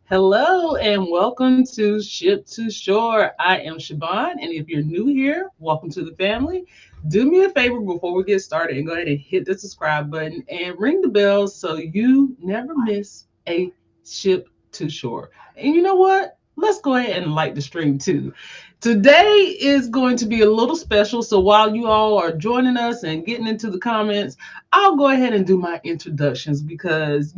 Hello and welcome to Ship to Shore. I am Siobhan, and if you're new here, welcome to the family. Do me a favor before we get started and go ahead and hit the subscribe button and ring the bell so you never miss a Ship to Shore. And you know what? Let's go ahead and light the stream too. Today is going to be a little special, so while you all are joining us and getting into the comments, I'll go ahead and do my introductions because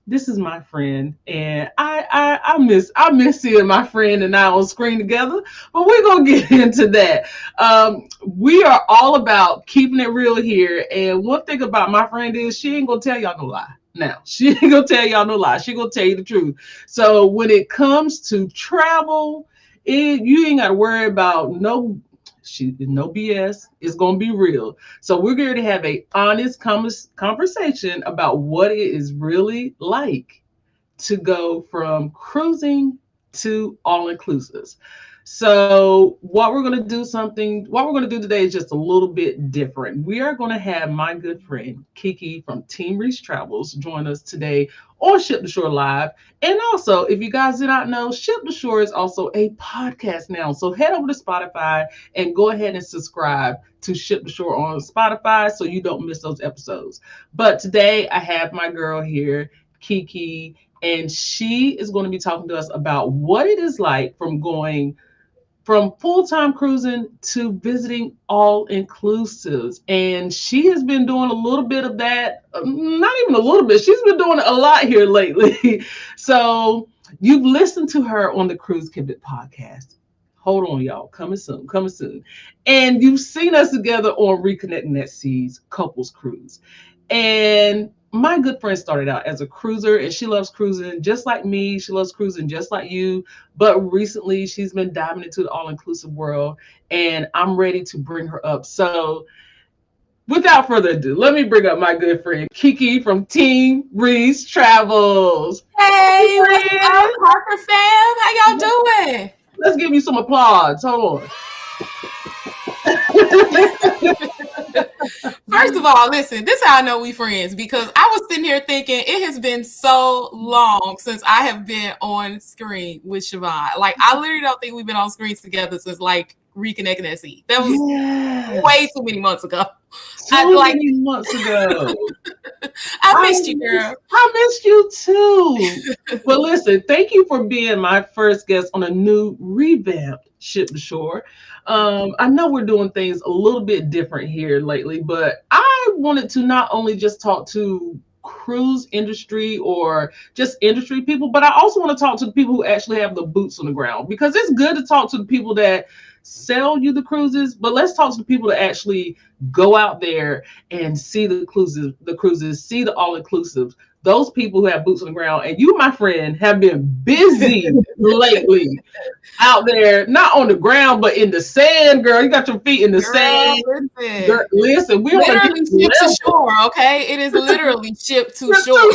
this is my friend, and I miss seeing my friend and I on screen together. But we're gonna get into that. We are all about keeping it real here, and one thing about my friend is she ain't gonna tell y'all no lie. Now she ain't gonna tell y'all no lie. She gonna tell you the truth. So when it comes to travel, you ain't gotta worry about no BS. It's gonna be real. So we're going to have a honest conversation about what it is really like to go from cruising to all inclusives. So what we're going to do today is just a little bit different. We are going to have my good friend Keke from Team Reese Travels join us today on Ship to Shore Live. And also, if you guys did not know, Ship to Shore is also a podcast now. So head over to Spotify and go ahead and subscribe to Ship to Shore on Spotify so you don't miss those episodes. But today I have my girl here, Keke, and she is going to be talking to us about what it is like from going from full-time cruising to visiting all inclusives. And she has been doing a little bit of that, not even a little bit, she's been doing a lot here lately. So you've listened to her on the Cruise Pivot podcast. Hold on, y'all. Coming soon, coming soon. And you've seen us together on Reconnecting at Seas Couples Cruise. And my good friend started out as a cruiser, and she loves cruising just like me. She loves cruising just like you. But recently, she's been diving into the all-inclusive world, and I'm ready to bring her up. So without further ado, let me bring up my good friend, Keke from Team Reese Travels. Hey, what's up, Parker fam? How y'all doing? Let's give you some applause. Hold on. First of all, listen, this is how I know we friends, because I was sitting here thinking it has been so long since I have been on screen with Siobhan. Like, I literally don't think we've been on screens together since like Reconnecting at Sea. That was way too many months ago. Many months ago. I missed you, girl. I missed you too. Well, listen, thank you for being my first guest on a new revamped Ship to Shore. I know we're doing things a little bit different here lately, but I wanted to not only just talk to cruise industry or just industry people, but I also want to talk to the people who actually have the boots on the ground, because it's good to talk to the people that sell you the cruises, but let's talk to the people that actually go out there and see the cruises, see the all-inclusives, those people who have boots on the ground. And you, my friend, have been busy lately out there, not on the ground, but in the sand, girl. You got your feet in the sand. Listen, we're literally ship to shore, okay? It is literally ship to shore.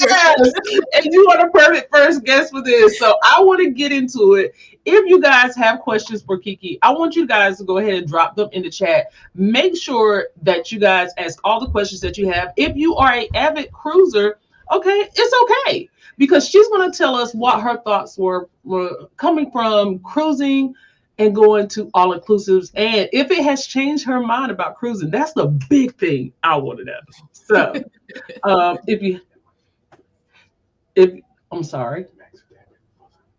Yes. And you are the perfect first guest for this. So I want to get into it. If you guys have questions for Keke, I want you guys to go ahead and drop them in the chat. Make sure that you guys ask all the questions that you have. If you are an avid cruiser, okay, it's okay, because she's going to tell us what her thoughts were coming from cruising and going to all inclusives, and if it has changed her mind about cruising. That's the big thing I want to know. So if I'm sorry,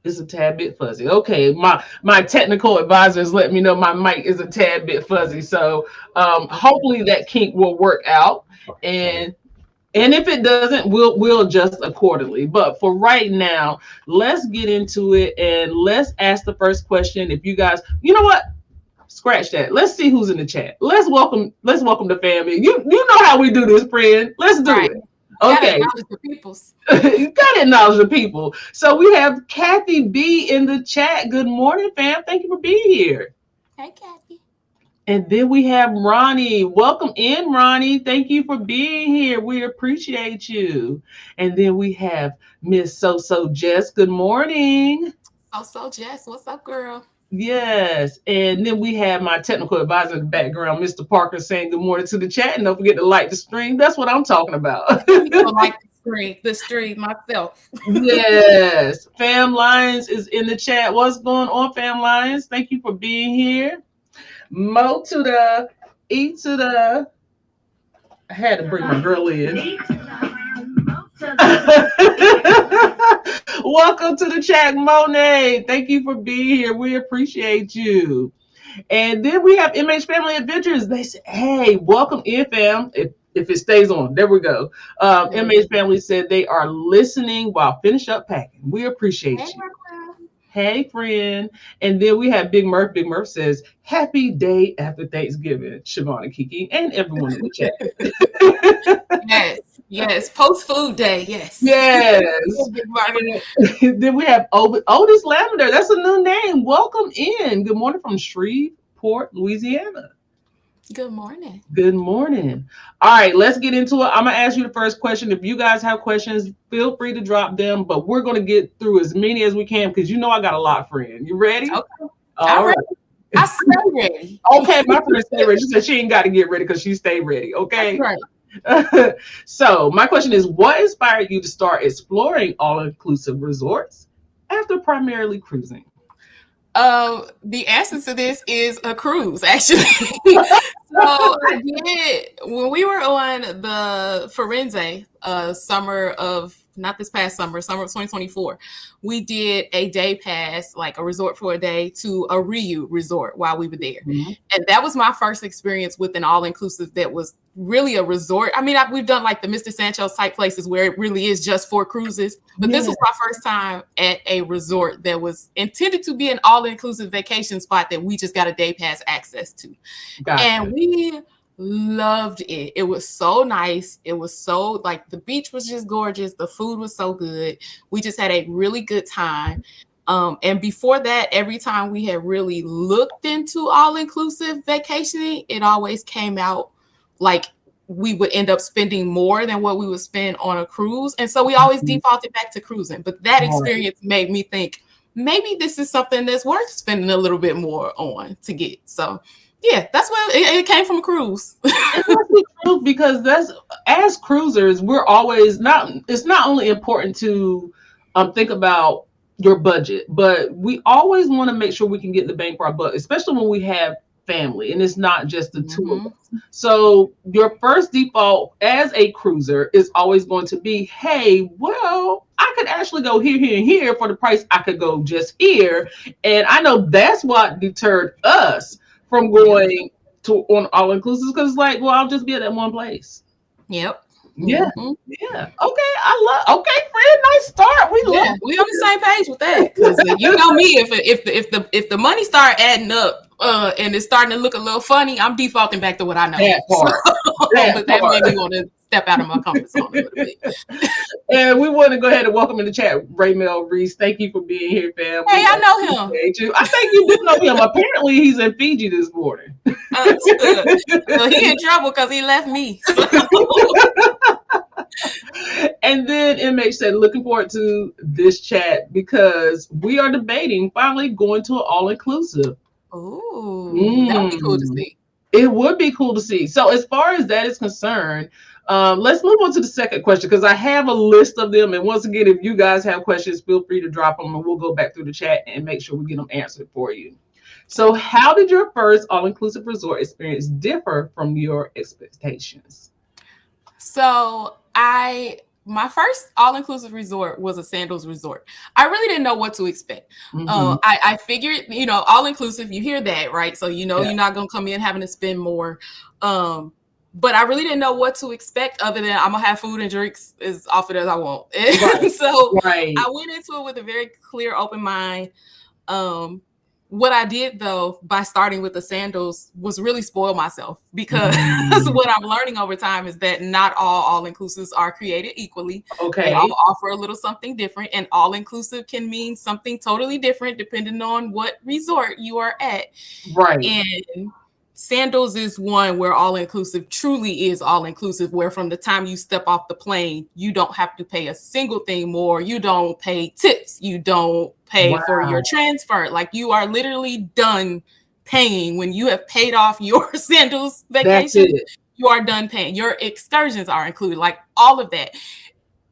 it's a tad bit fuzzy. Okay, my technical advisor is letting me know my mic is a tad bit fuzzy. So hopefully that kink will work out, and if it doesn't, we'll adjust accordingly. But for right now, let's get into it and let's ask the first question. If you guys, you know what? Scratch that. Let's see who's in the chat. Let's welcome the family. You know how we do this, friend. Let's do it. Okay. You gotta acknowledge the people. So we have Kathy B in the chat. Good morning, fam. Thank you for being here. Hey, Kathy. And then we have Ronnie. Welcome in, Ronnie. Thank you for being here. We appreciate you. And then we have Miss So Jess. Good morning. So Jess, what's up, girl? Yes. And then we have my technical advisor in the background, Mr. Parker, saying good morning to the chat. And don't forget to like the stream. That's what I'm talking about. Like the the street myself. Yes. Fam Lions is in the chat. What's going on, Fam Lions? Thank you for being here. Mo to the E to the. I had to bring my girl in. Welcome to the chat, Monet. Thank you for being here. We appreciate you. And then we have MH Family Adventures. They say, hey, welcome in, fam. If it stays on, there we go. MH Family said they are listening while finish up packing. We appreciate you. Hey, friend. And then we have Big Murph. Big Murph says, happy day after Thanksgiving, Siobhan and Keke, and everyone in the chat. Yes. Post food day. Yes. Yes. And then we have Otis Lavender. That's a new name. Welcome in. Good morning from Shreveport, Louisiana. Good morning. Good morning. All right, let's get into it. I'm going to ask you the first question. If you guys have questions, feel free to drop them, but we're going to get through as many as we can because you know I got a lot, friend. You ready? Okay. All right. I stay ready. Okay, my friend stay ready. She said she ain't got to get ready because she stay ready. Okay. That's right. So my question is, what inspired you to start exploring all-inclusive resorts after primarily cruising? The answer to this is a cruise, actually. So I did when we were on the Firenze summer of not this past summer of 2024. We did a day pass, like a resort for a day, to a Ryu resort while we were there, and that was my first experience with an all-inclusive that was really a resort. I mean, we've done like the Mr. Sancho's type places where it really is just for cruises, but this was my first time at a resort that was intended to be an all-inclusive vacation spot that we just got a day pass access to. Gotcha. And we loved it. It was so nice. It was so like the beach was just gorgeous. The food was so good. We just had a really good time. And before that, every time we had really looked into all-inclusive vacationing, it always came out like we would end up spending more than what we would spend on a cruise. And so we always defaulted back to cruising. But that experience made me think maybe this is something that's worth spending a little bit more on to get. So yeah, that's what it came from a cruise. Because that's as cruisers, we're always it's not only important to think about your budget, but we always want to make sure we can get the bang for our buck, especially when we have family and it's not just the two of us. So your first default as a cruiser is always going to be, hey, well, I could actually go here, here, and here for the price I could go just here. And I know that's what deterred us from going to on all inclusive because like, well, I'll just be at that one place. Yep. Yeah. Yeah. Okay. Okay, friend. Nice start. We love. We on the same page with that because you know me. If the money start adding up and it's starting to look a little funny, I'm defaulting back to what I know. That part. But that made me want to step out of my comfort zone a little bit. And we want to go ahead and welcome in the chat Raymel Reese. Thank you for being here, fam. Hey, I know him. I think you do know him. Apparently, he's in Fiji this morning. So he in trouble because he left me. And then MH said, looking forward to this chat because we are debating finally going to an all-inclusive. Ooh, that would be cool to see. It would be cool to see. So as far as that is concerned, let's move on to the second question because I have a list of them. And once again, if you guys have questions, feel free to drop them and we'll go back through the chat and make sure we get them answered for you. So how did your first all-inclusive resort experience differ from your expectations? So my first all-inclusive resort was a sandals resort. I really didn't know what to expect. I figured, all-inclusive, you hear that, right? So, you're not going to come in having to spend more. But I really didn't know what to expect other than I'm going to have food and drinks as often as I want. And so I went into it with a very clear, open mind. What I did, though, by starting with the sandals was really spoil myself because what I'm learning over time is that not all inclusives are created equally. Okay. They all offer a little something different, and all-inclusive can mean something totally different depending on what resort you are at. Right. And sandals is one where all-inclusive truly is all-inclusive, where from the time you step off the plane, you don't have to pay a single thing more. You don't pay tips. You don't pay for your transfer. Like you are literally done paying when you have paid off your sandals vacation. You are done paying. Your excursions are included, like all of that.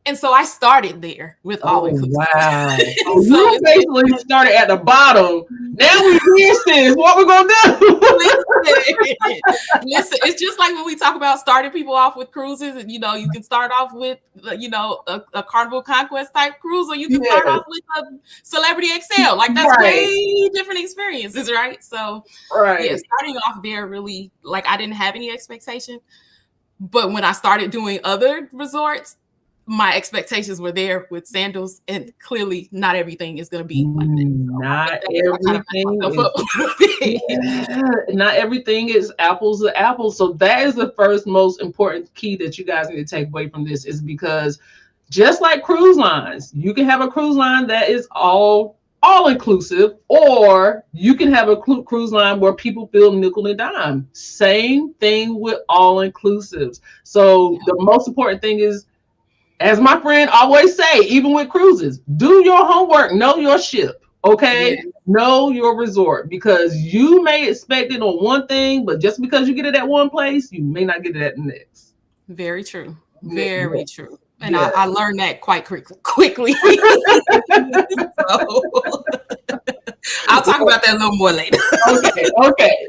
And so I started there with all Oh inclusive. wow! So So you basically started at the bottom. Now we here, sis. What we gonna do? listen, it's just like when we talk about starting people off with cruises, and you can start off with a Carnival Conquest type cruise, or you can start Yes, off with a Celebrity Excel. Like that's right, way different experiences, right? So yeah, right. starting off there really, like, I didn't have any expectations, but when I started doing other resorts, my expectations were there with Sandals, and clearly not everything is going to be like that. So I Not think that's where I kind of everything messed myself is. up a little bit. Yeah, not everything is apples to apples. So that is the first most important key that you guys need to take away from this, is because just like cruise lines, you can have a cruise line that is all inclusive, or you can have a cruise line where people feel nickel and dime. Same thing with all inclusives. So Yeah. the most important thing is, as my friend always say, even with cruises, do your homework, know your ship, Yeah. okay? Know your resort, because you may expect it on one thing, but just because you get it at one place, you may not get it at the next. Very true. Ne- Very true. And Yeah. I learned that quite quickly. So I'll talk about that a little more later. Okay, okay.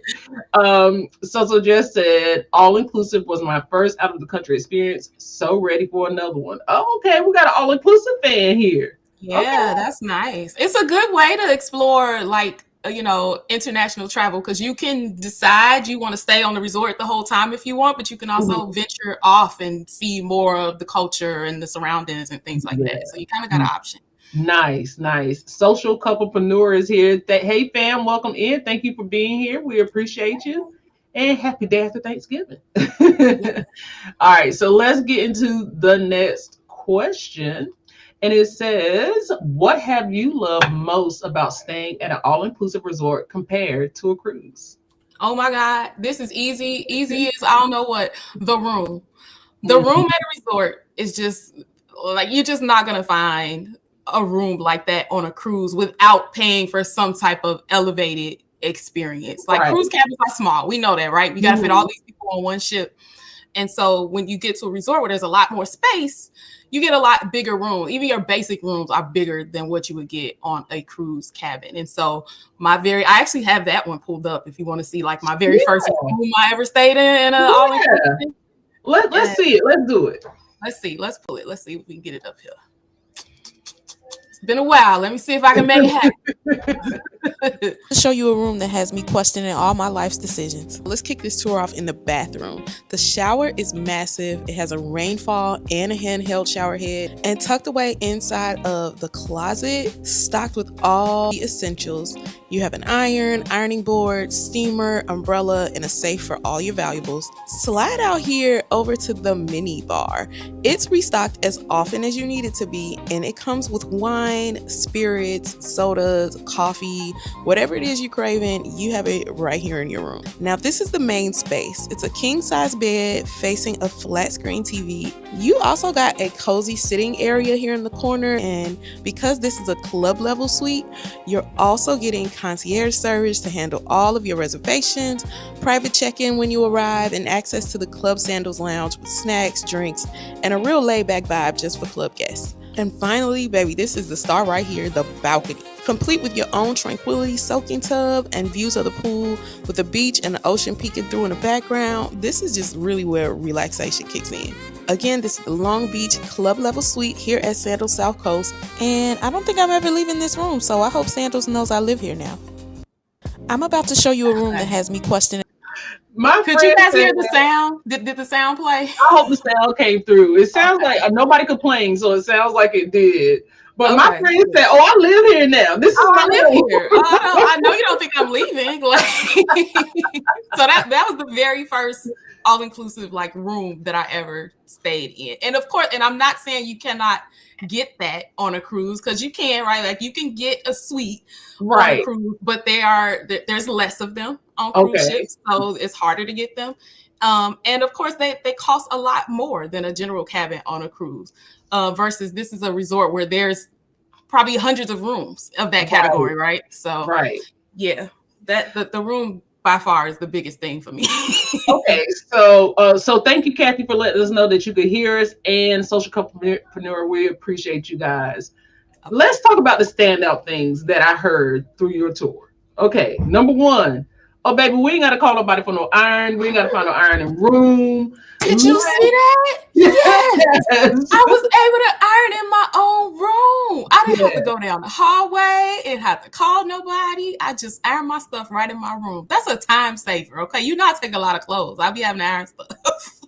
So Jess said all inclusive was my first out of the country experience. So ready for another one. Oh, okay, we got an all inclusive fan here. Okay. Yeah, that's nice. It's a good way to explore, like, international travel, because you can decide you want to stay on the resort the whole time if you want, but you can also Mhm. venture off and see more of the culture and the surroundings and things like that. So you kind of got an option. Nice, nice. Social couplepreneur is here. Hey fam, welcome in. Thank you for being here. We appreciate you. And happy day after Thanksgiving. Yeah. All right, so let's get into the next question. And it says, what have you loved most about staying at an all-inclusive resort compared to a cruise? Oh my God, this is easy. Easy is, I don't know what, the room. The room Mhm. at a resort is just like, you're just not gonna find a room like that on a cruise without paying for some type of elevated experience. Like, Right. cruise cabins are small. We know that, right? We gotta fit all Mhm. these people on one ship. And so when you get to a resort where there's a lot more space, you get a lot bigger room. Even your basic rooms are bigger than what you would get on a cruise cabin. And so I actually have that one pulled up if you want to see, like, my very first Yeah. room I ever stayed in an all Yeah. inclusive. Let's And see it. Let's do it. let's see, let's pull it. Let's see if we can get it up here. It's been a while. Let me see if I can make it happen. To show you a room that has me questioning all my life's decisions. Let's kick this tour off in the bathroom. The shower is massive. It has a rainfall and a handheld shower head, and tucked away inside of the closet, stocked with all the essentials. You have an iron, ironing board, steamer, umbrella, and a safe for all your valuables. Slide out here over to the mini bar. It's restocked as often as you need it to be, and it comes with wine, spirits, sodas, coffee, whatever it is you're craving, you have it right here in your room. Now, this is the main space. It's a king-size bed facing a flat screen TV. You also got a cozy sitting area here in the corner, and because this is a club level suite, you're also getting concierge service to handle all of your reservations, private check-in when you arrive, and access to the Club Sandals Lounge with snacks, drinks, and a real laid-back vibe just for club guests. And finally, baby, this is the star right here, the balcony. Complete with your own tranquility soaking tub and views of the pool with the beach and the ocean peeking through in the background. This is just really where relaxation kicks in. Again, this is the Long Beach Club Level Suite here at Sandals South Coast. And I don't think I'm ever leaving this room, so I hope Sandals knows I live here now. I'm about to show you a room that has me questioning. My Could you friend guys said, hear the sound? Did the sound play? I hope the sound came through. It sounds Okay. like nobody complained, so it sounds like it did. But my Okay. friend said, "Oh, I live here now. This is Oh, my I live home." here. I know you don't think I'm leaving. Like, so that was the very first all inclusive, like, room that I ever stayed in. And of course, and I'm not saying you cannot get that on a cruise, because you can, right? Like, you can get a suite on a Right. cruise, but there's less of them on cruise Okay. ships, so it's harder to get them. And of course, they cost a lot more than a general cabin on a cruise. Versus this is a resort where there's probably hundreds of rooms of that Right. category, right? So Right. yeah, that the room by far is the biggest thing for me. Okay, so thank you, Kathy, for letting us know that you could hear us, and Social Entrepreneur. We appreciate you guys. Let's talk about the standout things that I heard through your tour. Okay, number one. Oh, baby, we ain't got to call nobody for no iron. We ain't got to find no iron in room. Did you see that? Yes. Yes. I was able to iron in my own room. I didn't have to Yeah. go down the hallway and have to call nobody. I just iron my stuff right in my room. That's a time saver, okay? You not take a lot of clothes. I'll be having to iron stuff.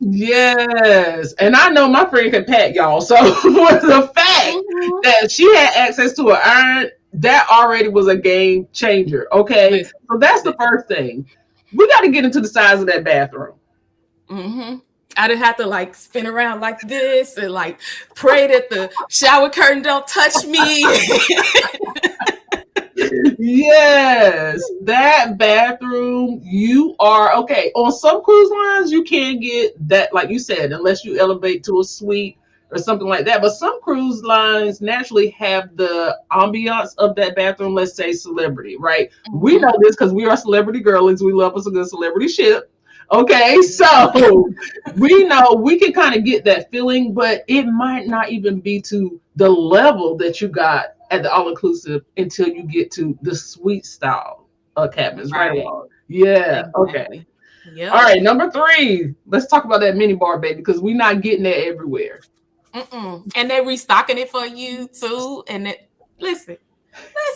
Yes, and I know my friend can pack, y'all. So for the fact that she had access to an iron, that already was a game changer. Okay, Listen, so that's the first thing. We got to get into the size of that bathroom. I didn't have to like spin around like this and like pray that the shower curtain don't touch me. Yes, that bathroom, you are okay. On some cruise lines, you can't get that, like you said, unless you elevate to a suite or something like that. But some cruise lines naturally have the ambiance of that bathroom, let's say celebrity, right? We know this because we are celebrity girlies. We love us a good celebrity ship. Okay, so we know we can kind of get that feeling, but it might not even be to the level that you got at the all-inclusive until you get to the suite style cabins, right? Along. Yeah, okay. Exactly. Yep. All right, number 3. Let's talk about that mini bar, baby, because we're not getting that everywhere. And they're restocking it for you too. And listen,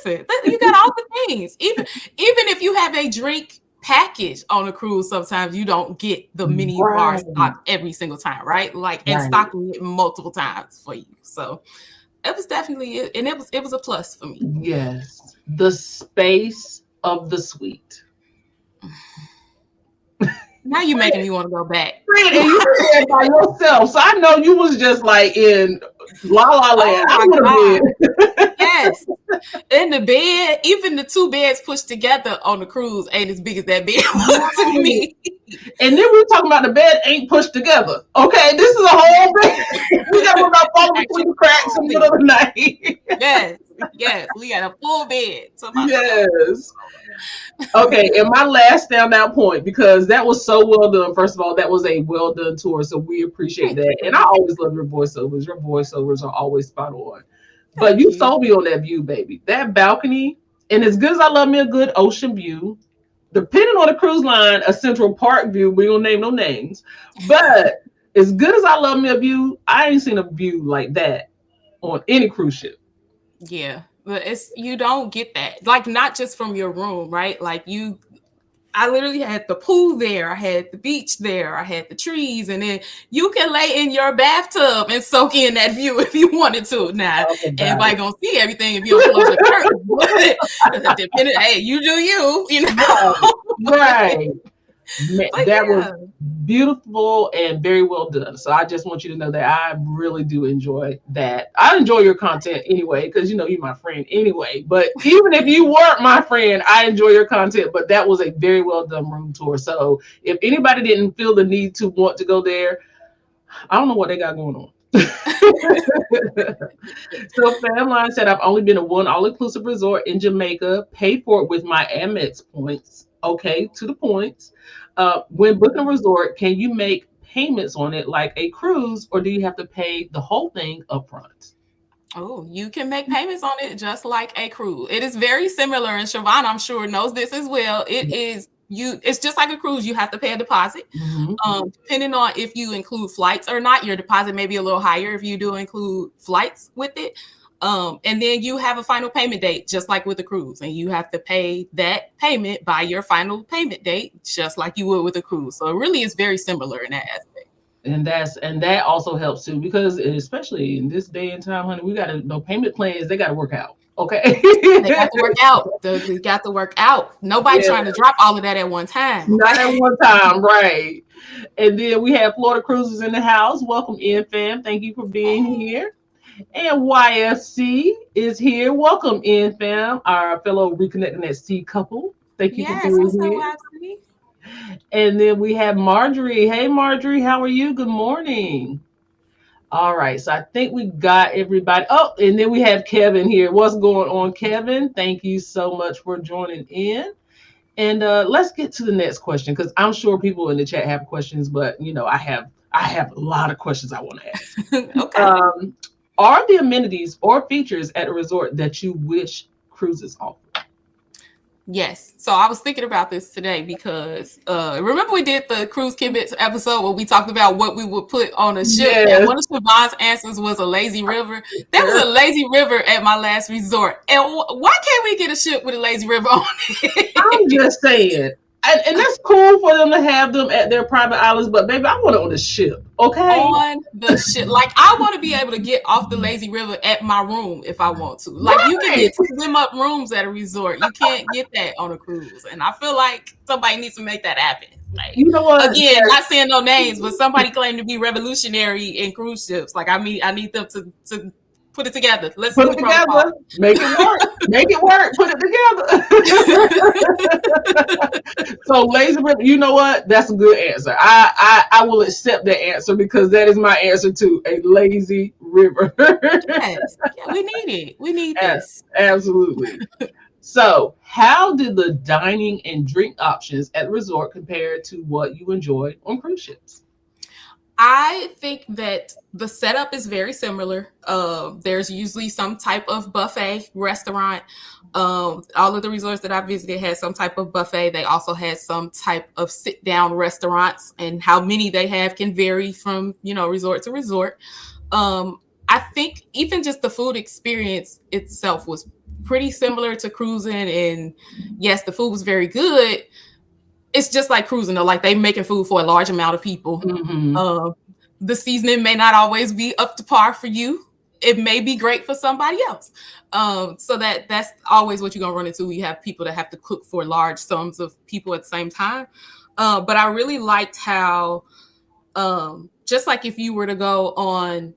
you got all the things. Even if you have a drink package on a cruise, sometimes you don't get the mini bar stocked every single time, right? Like, and stocking it multiple times for you. So it was definitely it, and it was a plus for me. Yes, the space of the suite. Now you're making me want to go back. And you said by yourself, so I know you was just like in La La Land. Oh yes, in the bed, even the 2 beds pushed together on the cruise ain't as big as that bed was to me. And then we're talking about the bed ain't pushed together. Okay, this is a whole bed. We got about falling between the cracks in the middle of the night. Yes, we got a full bed. Yes. Okay, and my last standout point, because that was so well done. First of all, that was a well done tour, so we appreciate that. And I always love your voiceovers. Your voiceovers are always spot on. But you sold me on that view, baby. That balcony, and as good as I love me a good ocean view, depending on the cruise line, a Central Park view, we don't name no names. But as good as I love me a view, I ain't seen a view like that on any cruise ship. Yeah, but you don't get that, like, not just from your room, right? Like, I literally had the pool there, I had the beach there, I had the trees, and then you can lay in your bathtub and soak in that view if you wanted to. Now, everybody gonna see everything if you don't close the curtain. Hey, you do you know? Right. That yeah. was beautiful and very well done. So I just want you to know that I really do enjoy that. I enjoy your content anyway, because you know you're my friend anyway. But even if you weren't my friend, I enjoy your content. But that was a very well done room tour. So if anybody didn't feel the need to want to go there, I don't know what they got going on. So Famline said, I've only been to one all-inclusive resort in Jamaica, paid for it with my Amex points. Okay, to the points. When booking a resort, can you make payments on it like a cruise, or do you have to pay the whole thing up front? Oh, you can make payments on it just like a cruise. It is very similar, and Siobhan, I'm sure, knows this as well. It's just like a cruise. You have to pay a deposit. Depending on if you include flights or not, your deposit may be a little higher if you do include flights with it. And then you have a final payment date, just like with a cruise, and you have to pay that payment by your final payment date, just like you would with a cruise. So it really is very similar in that aspect. And that also helps too, because especially in this day and time, honey, we got no payment plans. They got to work out. Okay, they got to work out. They got to work out. Nobody trying to drop all of that at one time. Not at one time, right? And then we have Florida Cruises in the house. Welcome in, fam. Thank you for being here. And YFC is here. Welcome in, fam. Our fellow Reconnecting at Sea couple. Thank you for being here. YFC? And then we have Marjorie. Hey, Marjorie, how are you? Good morning. All right, so I think we got everybody. Oh, and then we have Kevin here. What's going on, Kevin? Thank you so much for joining in. And let's get to the next question because I'm sure people in the chat have questions, but I have a lot of questions I want to ask. Okay. Um, are the amenities or features at a resort that you wish cruises offer? Yes. So I was thinking about this today because remember we did the cruise Kibbutz episode where we talked about what we would put on a ship, and Yes. one of Siobhan's answers was a lazy river. There was Sure. a lazy river at my last resort, and why can't we get a ship with a lazy river on it? I'm just saying. And that's cool for them to have them at their private islands, but baby, I want it on the ship, okay? On the shit. Like, I want to be able to get off the lazy river at my room if I want to. Like, you can Right. get swim up rooms at a resort. You can't get that on a cruise. And I feel like somebody needs to make that happen. Like, You know what? again, not saying no names, but somebody claimed to be revolutionary in cruise ships. Like, I need them to put it together. Let's Put do it the protocol. together. Make it work. Make it work. Put it together. So lazy river, you know what? That's a good answer. I will accept that answer because that is my answer to a lazy river. Yes. Yeah, we need it. We need this. Absolutely. So, how did the dining and drink options at the resort compare to what you enjoyed on cruise ships? I think that the setup is very similar. There's usually some type of buffet restaurant. All of the resorts that I visited had some type of buffet. They also had some type of sit down restaurants, and how many they have can vary from, resort to resort. I think even just the food experience itself was pretty similar to cruising. And yes, the food was very good. It's just like cruising, though. Like, they making food for a large amount of people. Mm-hmm. The seasoning may not always be up to par for you. It may be great for somebody else. So that's always what you're gonna run into. You have people that have to cook for large sums of people at the same time. But I really liked how, just like if you were to go on,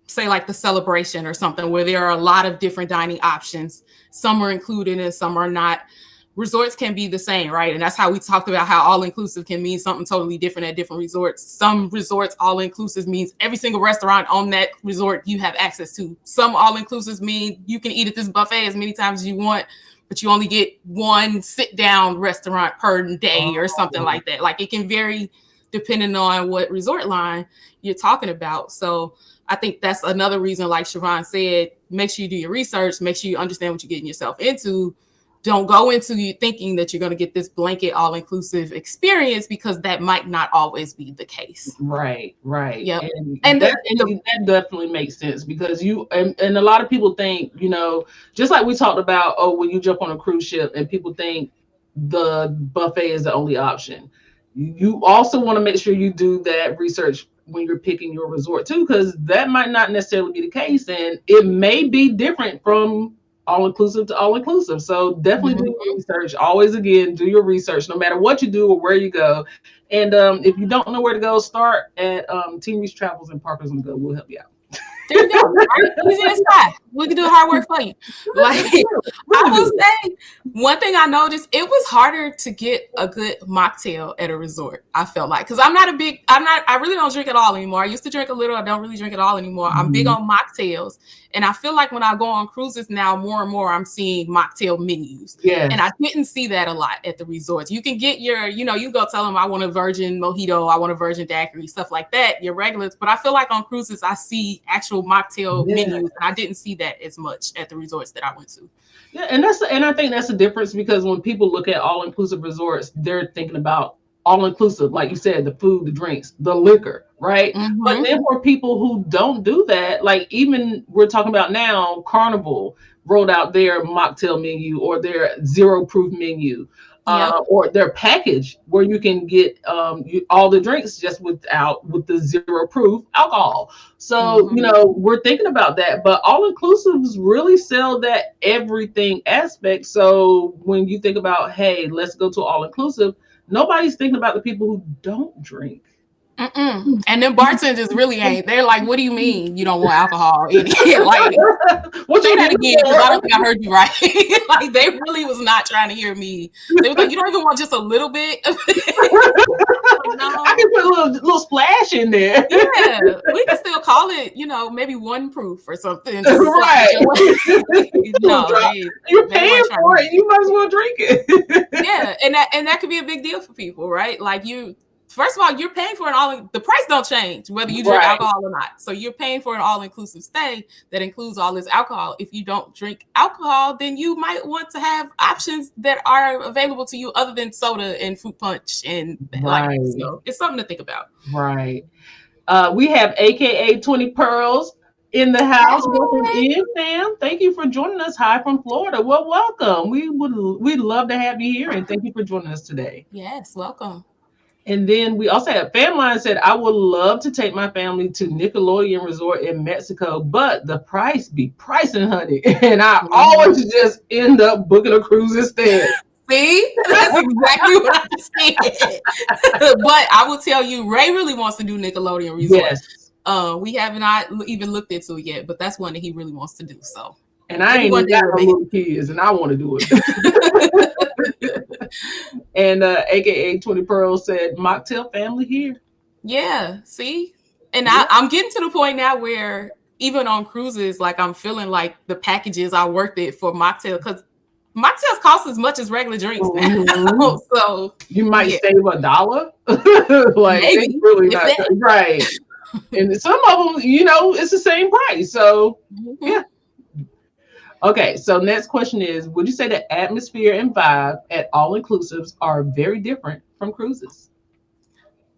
say, like the Celebration or something, where there are a lot of different dining options, some are included and some are not. Resorts can be the same, right? And that's how we talked about how all-inclusive can mean something totally different at different resorts. Some resorts, all-inclusive means every single restaurant on that resort you have access to. Some all-inclusives mean you can eat at this buffet as many times as you want, but you only get one sit-down restaurant per day or something like that. Like, it can vary depending on what resort line you're talking about. So I think that's another reason, like Siobhan said, make sure you do your research, make sure you understand what you're getting yourself into. Don't go into you thinking that you're going to get this blanket all-inclusive experience, because that might not always be the case. Right. Yep. And that definitely makes sense because and a lot of people think, just like we talked about, when you jump on a cruise ship and people think the buffet is the only option. You also want to make sure you do that research when you're picking your resort too, because that might not necessarily be the case, and it may be different from all-inclusive to all-inclusive. So definitely do your research. Always, again, do your research no matter what you do or where you go. And if you don't know where to go, start at Team Reese Travels and Parkers and Go. We'll help you out. There you go. Right? Easy as that. We can do hard work for you. Like, I will say, one thing I noticed, it was harder to get a good mocktail at a resort. I felt like, because I really don't drink at all anymore. I used to drink a little. I don't really drink at all anymore. I'm big on mocktails. And I feel like when I go on cruises now, more and more I'm seeing mocktail menus. Yes. And I didn't see that a lot at the resorts. You can get your, you can go tell them I want a virgin mojito, I want a virgin daiquiri, stuff like that, your regulars. But I feel like on cruises, I see actual mocktail menus. And I didn't see that as much at the resorts that I went to. Yeah, and I think that's the difference, because when people look at all-inclusive resorts, they're thinking about all-inclusive, like you said, the food, the drinks, the liquor, right? Mm-hmm. But then for people who don't do that, like even we're talking about now, Carnival rolled out their mocktail menu or their zero proof menu. Or their package where you can get all the drinks just with the zero proof alcohol. So, we're thinking about that, but all inclusives really sell that everything aspect. So when you think about, hey, let's go to all inclusive, nobody's thinking about the people who don't drink. And then bartenders really ain't. They're like, what do you mean you don't want alcohol in it? Like, say that again, because I don't think I heard you right. Like, they really was not trying to hear me. They was like, you don't even want just a little bit? I can put a little splash in there. Yeah, we can still call it, maybe one proof or something. Just Right. No, You're they paying weren't trying for to. it. You might as well drink it. Yeah, and that could be a big deal for people, right? Like first of all, you're paying for the price don't change whether you drink alcohol or not. So you're paying for an all-inclusive stay that includes all this alcohol. If you don't drink alcohol, then you might want to have options that are available to you other than soda and fruit punch and so it's something to think about. Right. We have AKA 20 Pearls in the house. Hey. Welcome in, fam. Thank you for joining us. Hi from Florida. Well, welcome. We'd love to have you here, and thank you for joining us today. Yes, welcome. And then we also have Famline said, I would love to take my family to Nickelodeon Resort in Mexico, but the price be pricing, honey. And I always just end up booking a cruise instead. See, that's exactly what I said. But I will tell you, Ray really wants to do Nickelodeon Resort. Yes. We have not even looked into it yet, but that's one that he really wants to do. So, and I ain't got no little kids, and I want to do it. And AKA 20 Pearl said, mocktail family here. Yeah, see, and I'm getting to the point now where even on cruises, like I'm feeling like the packages are worth it for mocktail because mocktails cost as much as regular drinks now. So you might save $1. Like maybe really not right. And some of them, it's the same price. So yeah. Okay, so next question is, would you say the atmosphere and vibe at all inclusives are very different from cruises?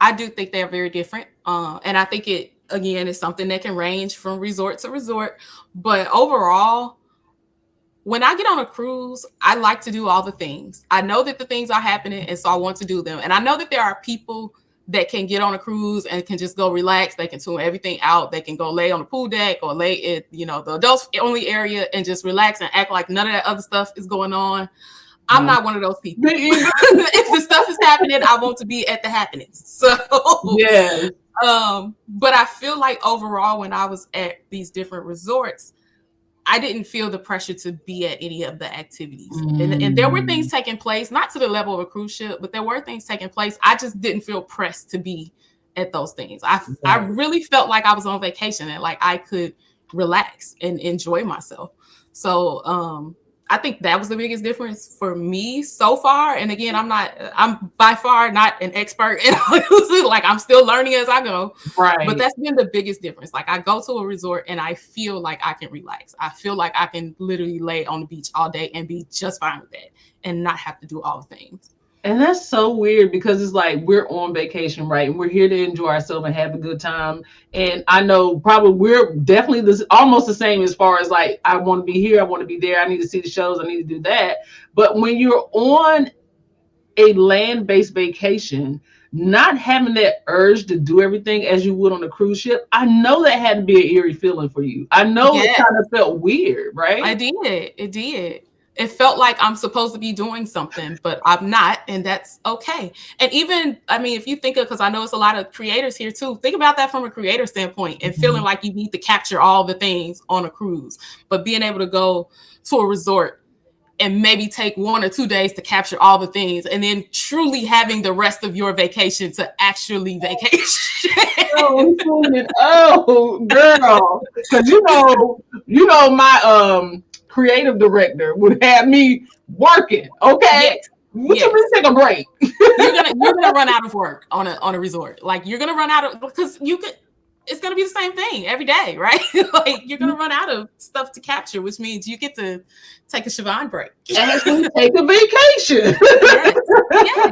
I do think they're very different. And I think it, again, is something that can range from resort to resort. But overall, when I get on a cruise, I like to do all the things. I know that the things are happening, and so I want to do them. And I know that there are people that can get on a cruise and can just go relax. They can tune everything out. They can go lay on the pool deck or lay in, the adults only area and just relax and act like none of that other stuff is going on. I'm not one of those people. If the stuff is happening, I want to be at the happenings. So yeah. But I feel like overall, when I was at these different resorts, I didn't feel the pressure to be at any of the activities. And there were things taking place, not to the level of a cruise ship, but there were things taking place. I just didn't feel pressed to be at those things. I really felt like I was on vacation and like I could relax and enjoy myself. So I think that was the biggest difference for me so far. And again, I'm by far not an expert in like I'm still learning as I go. Right. But that's been the biggest difference. Like I go to a resort and I feel like I can relax. I feel like I can literally lay on the beach all day and be just fine with that and not have to do all the things. And that's so weird because it's like we're on vacation, right? And we're here to enjoy ourselves and have a good time. And I know probably we're definitely almost the same as far as like, I want to be here, I want to be there, I need to see the shows, I need to do that. But when you're on a land-based vacation, not having that urge to do everything as you would on a cruise ship, I know that had to be an eerie feeling for you. I know it kind of felt weird, right? It did. It felt like I'm supposed to be doing something, but I'm not, and that's okay. And even, if you think of, because I know it's a lot of creators here too, think about that from a creator standpoint and feeling like you need to capture all the things on a cruise, but being able to go to a resort and maybe take 1 or 2 days to capture all the things and then truly having the rest of your vacation to actually vacation. Oh, girl. Because you know my creative director would have me working. Okay. Yes. We should take a break. You're gonna run out of work on a resort. Like you're gonna run out of, because it's gonna be the same thing every day, right? Like you're gonna run out of stuff to capture, which means you get to take a Siobhan break. And take a vacation. Yes.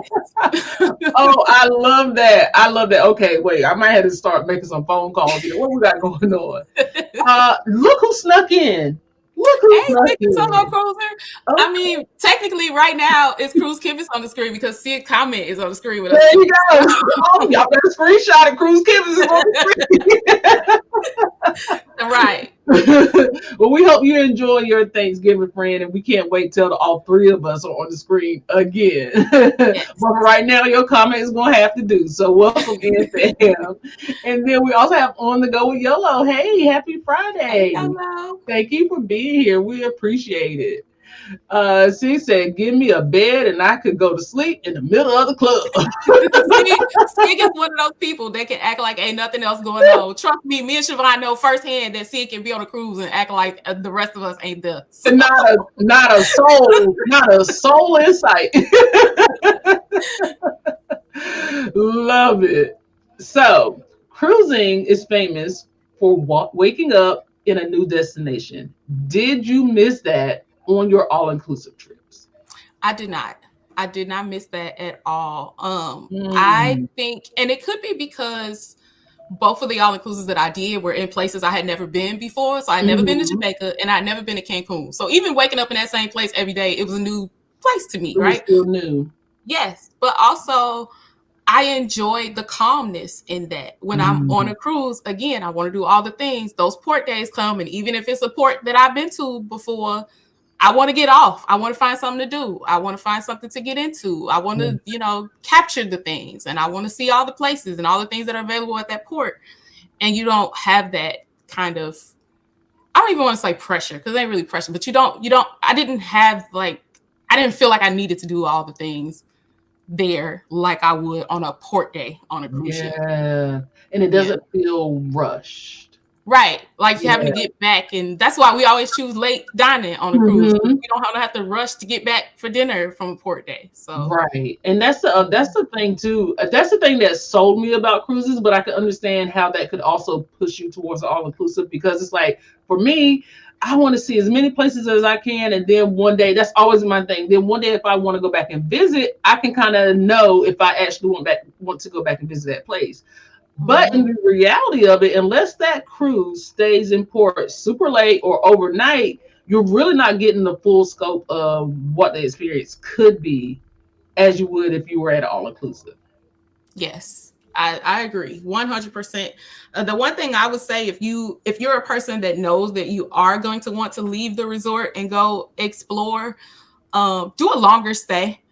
Oh, I love that. Okay, wait, I might have to start making some phone calls. What we got going on? Look who snuck in. Solo cruiser. Okay. Technically, right now it's Cruise Kibbis on the screen because Sid Comment is on the screen with us. There you go. Oh, y'all better screenshot it. Cruise Kibbis is on the screen. Right. Well, we hope you enjoy your Thanksgiving, friend, and we can't wait till all 3 of us are on the screen again. Yes. But right now, your comment is going to have to do. So welcome in, fam. And then we also have On the Go with YOLO. Hey, happy Friday. Hello. Thank you for being here. We appreciate it. She said, "Give me a bed and I could go to sleep in the middle of the club." Sig is one of those people that can act like ain't nothing else going on. Trust me and Siobhan know firsthand that Sig can be on a cruise and act like the rest of us ain't there. So. Not a soul in sight. Love it. So, cruising is famous for waking up in a new destination. Did you miss that on your all-inclusive trips? I did not. I did not miss that at all. I Mm. think, and it could be because both of the all inclusives that I did were in places I had never been before. So I had never been to Mhm. Jamaica and I'd never been to Cancun. So even waking up in that same place every day, it was a new place to me, It was right? still new. Yes. But also, I enjoy the calmness in that. When I'm on Mhm. a cruise, again, I want to do all the things. Those port days come, and even if it's a port that I've been to before, I want to get off. I want to find something to do. I want to find something to get into. I want Yeah. to, capture the things, and I want to see all the places and all the things that are available at that port. And you don't have that kind of, I don't even want to say pressure because it ain't really pressure, but I didn't have I didn't feel like I needed to do all the things there like I would on a port day on a cruise ship. Yeah. And it Yeah. doesn't feel rushed. Right. Like you're having Yeah. to get back. And that's why we always choose late dining on a cruise. Mhm. You don't have to rush to get back for dinner from a port day. So, Right. And that's the thing too. That's the thing that sold me about cruises, but I could understand how that could also push you towards all inclusive because it's like for me, I want to see as many places as I can, and then one day that's always my thing. Then one day, if I want to go back and visit, I can kind of know if I actually want to go back and visit that place. But in mhm. the reality of it, unless that cruise stays in port super late or overnight, you're really not getting the full scope of what the experience could be as you would if you were at all inclusive. Yes, I agree 100%. The one thing I would say, if you're a person that knows that you are going to want to leave the resort and go explore, do a longer stay.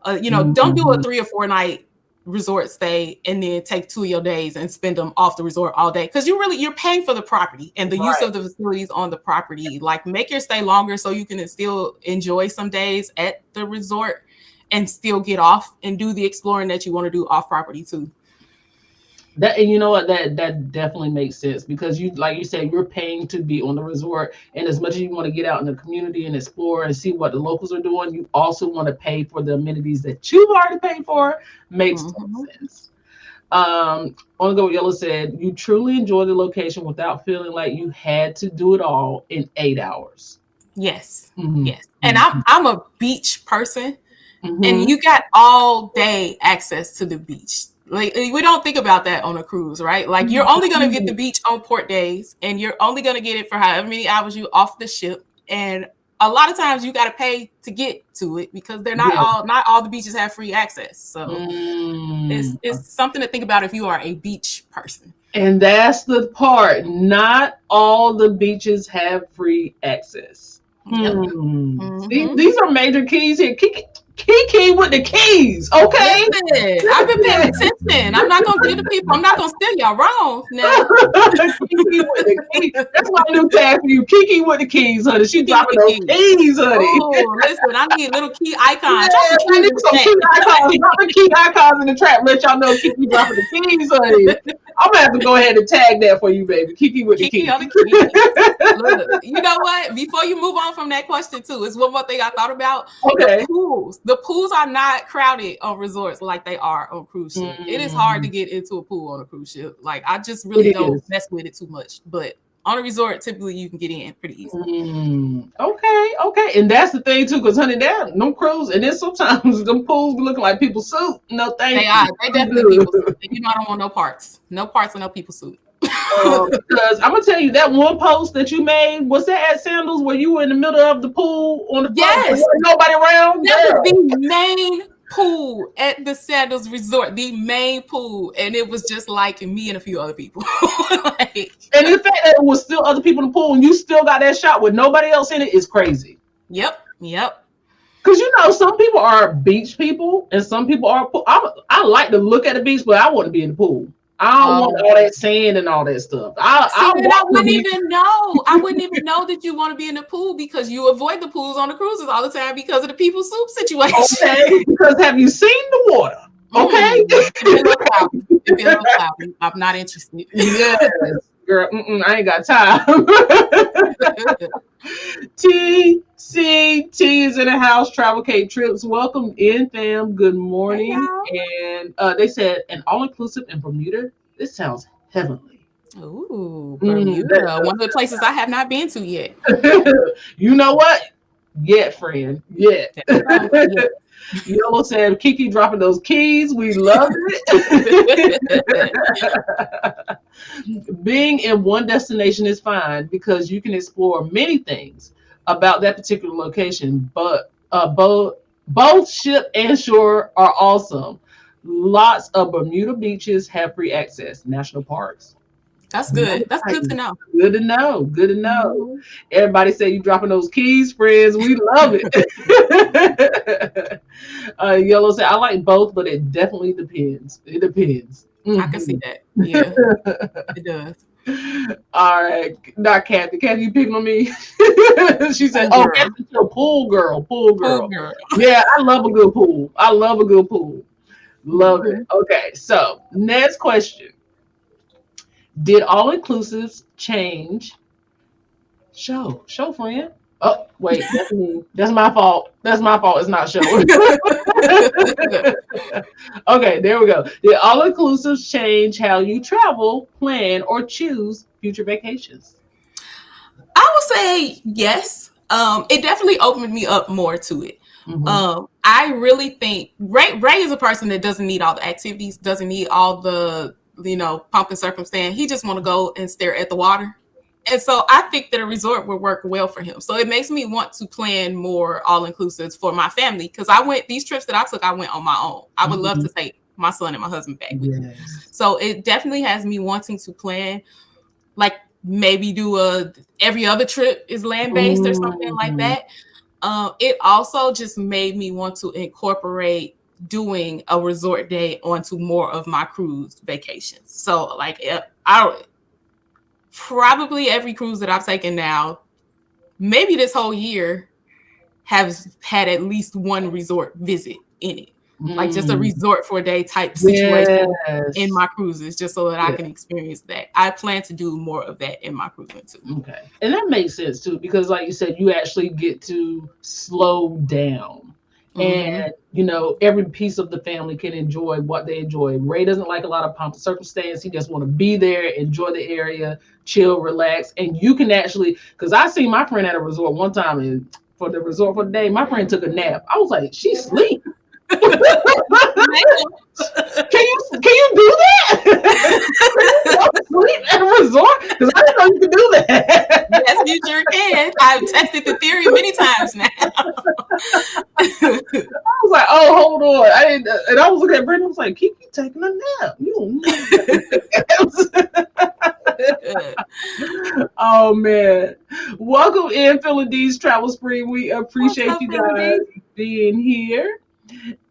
Don't do a Mhm. 3 or 4 night resort stay and then take 2 of your days and spend them off the resort all day because you're paying for the property and the use Right. of the facilities on the property. Like make your stay longer so you can still enjoy some days at the resort and still get off and do the exploring that you want to do off property too. That and you know what that definitely makes sense because you like you said you're paying to be on the resort and as much as you want to get out in the community and explore and see what the locals are doing, you also want to pay for the amenities that you've already paid for. Makes total Mm-hmm. sense. On the go Yellow said you truly enjoy the location without feeling like you had to do it all in 8 hours. Yes, Mm-hmm. yes. And I'm a beach person, and Mm-hmm. you got all day access to the beach. Like we don't think about that on a cruise, right? Like you're only gonna get the beach on port days, and you're only gonna get it for however many hours you off the ship. And a lot of times you got to pay to get to it because they're Yeah. not all the beaches have free access. So Mm. it's something to think about if you are a beach person. And that's the part. Not all the beaches have free access. Yep. See, Mm-hmm. these are major keys here. Keke with the keys, okay? Listen, I've been paying attention. I'm not gonna give the people. I'm not gonna steal y'all wrong now. Keke with the keys. That's my new tag for you. Keke with the keys, honey. She Kiki with dropping the those keys. keys, honey. Oh, listen, I need little key icons. Drop Yes, the I keys need in the some chat. key icons. Drop the key icons in the trap. Let y'all know Kiki dropping the keys, honey. I'm gonna have to go ahead and tag that for you, baby. Kiki with the Kiki keys. on the keys. Look, you know what? Before you move on from that question, too, is one more thing I thought about. The Okay. pools. The pools are not crowded on resorts like they are on cruise ship. It is hard to Mm, get into a pool on a cruise ship. Like I just really it don't is. mess with it too much. But on a resort, typically you can get in pretty easily. Okay, okay. And that's the thing too, because honey, there no cruise, and then sometimes them pools be looking like people suit. No, They thank are. you. They I'm definitely people suit. good. And I don't want no parts. No parts and no people suit. Because I'm gonna tell you that one post that you made was that at Sandals where you were in the middle of the pool on the float and Yes. wasn't nobody around, That was girl. the main pool at the Sandals Resort, the main pool, and it was just like me and a few other people. Like, And the fact that it was still other people in the pool and you still got that shot with nobody else in it is crazy. yep. Because you know, some people are beach people and some people are. I like to look at the beach, but I want to be in the pool. I don't want all that sand and all that stuff. See, I then I want to wouldn't be. even know. I wouldn't even know that you want to be in the pool because you avoid the pools on the cruises all the time because of the people soup situation. Okay, because have you seen the water? Okay. It'd be a little cloudy. It'd be a little cloudy. I'm not interested. Yes, girl. I ain't got time. T is in the house. Travel Cape Trips. Welcome in, fam. Good Hey, morning. y'all. And they said an all-inclusive in Bermuda. This sounds heavenly. Ooh, Bermuda. One of the places I have not been to yet. You know what? Yet, friend. Yet. Yeah. Yellow said, Keke dropping those keys. We love it. Being in one destination is fine because you can explore many things about that particular location, but both ship and shore are awesome. Lots of Bermuda beaches have free access. National parks. That's good. That's good to know. Good to know. Good to know. Mhm. Everybody say you dropping those keys, friends. We love it. Yellow said, I like both, but it definitely depends. It depends. I can see that. Yeah, it does. All right. Not Kathy. Kathy, you picking on me? She said, Pool oh, girl. Kathy's a pool girl. Pool girl. Pool girl. Yeah, I love a good pool. I love a good pool. Love it. Okay, so next question. Did all inclusives change? Show, friend. Oh, wait, that's me. That's my fault. That's my fault. It's not show. Okay, there we go. Did all inclusives change how you travel, plan, or choose future vacations? I would say yes. It definitely opened me up more to it. Mm-hmm. I really think Ray is a person that doesn't need all the activities, doesn't need all the pomp and circumstance. He just want to go and stare at the water. And so I think that a resort would work well for him. So it makes me want to plan more all-inclusives for my family because these trips that I took, I went on my own. I would love to take my son and my husband back with me. So it definitely has me wanting to plan, like maybe do every other trip is land-based or something like that. It also just made me want to incorporate doing a resort day onto more of my cruise vacations. So like probably every cruise that I've taken now, maybe this whole year, has had at least one resort visit in it. Like just a resort for a day type situation in my cruises, just so that I can experience that. I plan to do more of that in my cruising too. Okay. And that makes sense too, because like you said, you actually get to slow down. And every piece of the family can enjoy what they enjoy. Ray doesn't like a lot of pomp and circumstance. He just want to be there, enjoy the area, chill, relax. And you can actually, because I seen my friend at a resort one time, and for the resort for the day, my friend took a nap. I was like, she sleep. Can you do that? Sleep at a resort? Because I didn't know you could do that. Yes, you sure can. I've tested the theory many times now. I was like, oh, hold on. I didn't, and I was looking at Brandon. I was like, keep you taking a nap. You Oh man. Welcome in, Philadies Travel Spring. We appreciate you guys being here.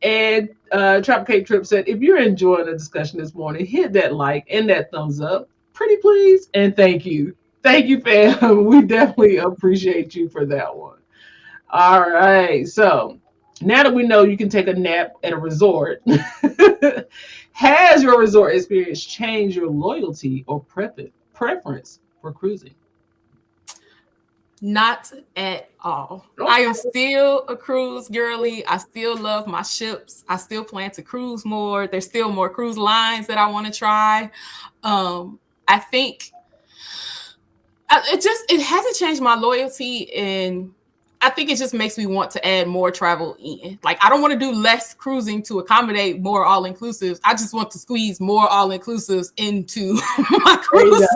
And Travel Cape Trip said, if you're enjoying the discussion this morning, hit that like and that thumbs up. Pretty please. And thank you. Thank you, fam. We definitely appreciate you for that one. All right. So now that we know you can take a nap at a resort, has your resort experience changed your loyalty or preference for cruising? Not at all. I am still a cruise girly. I still love my ships. I still plan to cruise more. There's still more cruise lines that I want to try. I think it hasn't changed my loyalty, and I think it just makes me want to add more travel in. Like, I don't want to do less cruising to accommodate more all-inclusives. I just want to squeeze more all-inclusives into my cruise,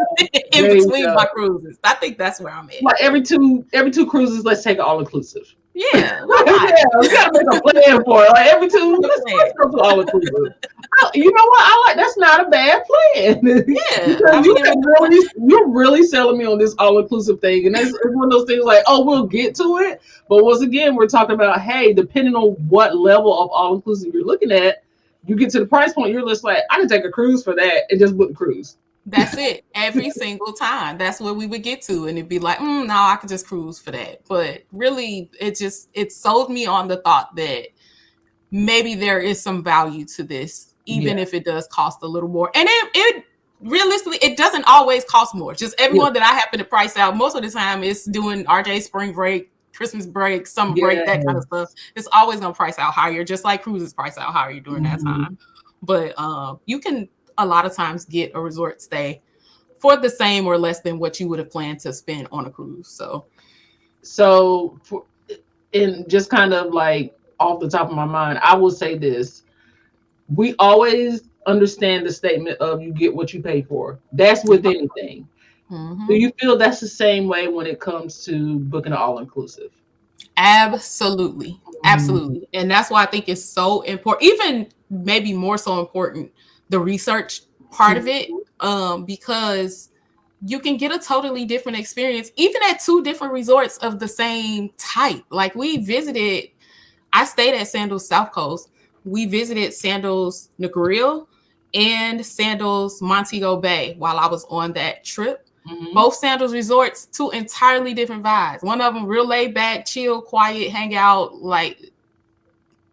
in between my cruises. I think that's where I'm at. Like every two cruises, let's take an all-inclusive. Yeah. We gotta make a plan for it. Like every two, let's go to all-inclusive. You know what? I like that's not a bad plan. Yeah. You're really selling me on this all-inclusive thing. And it's one of those things like, oh, we'll get to it. But once again, we're talking about, hey, depending on what level of all-inclusive you're looking at, you get to the price point, you're just like, I can take a cruise for that and just book the cruise. That's it. Every single time. That's where we would get to. And it'd be like, no, I could just cruise for that. But really, it sold me on the thought that maybe there is some value to this, even Yeah. if it does cost a little more. And it realistically, it doesn't always cost more. Just everyone that I happen to price out, most of the time it's doing RJ spring break, Christmas break, summer break, that kind of stuff. It's always going to price out higher, just like cruises price out higher during that time. But you can a lot of times get a resort stay for the same or less than what you would have planned to spend on a cruise. So for, in just kind of like off the top of my mind, I will say this. We always understand the statement of you get what you pay for. That's with anything. Do you feel that's the same way when it comes to booking an all-inclusive? Absolutely. Absolutely. And that's why I think it's so important, even maybe more so important, the research part of it, because you can get a totally different experience, even at two different resorts of the same type. Like I stayed at Sandals South Coast. We visited Sandals Negril and Sandals Montego Bay while I was on that trip. Both Sandals resorts, two entirely different vibes. One of them real laid back, chill, quiet, hang out, like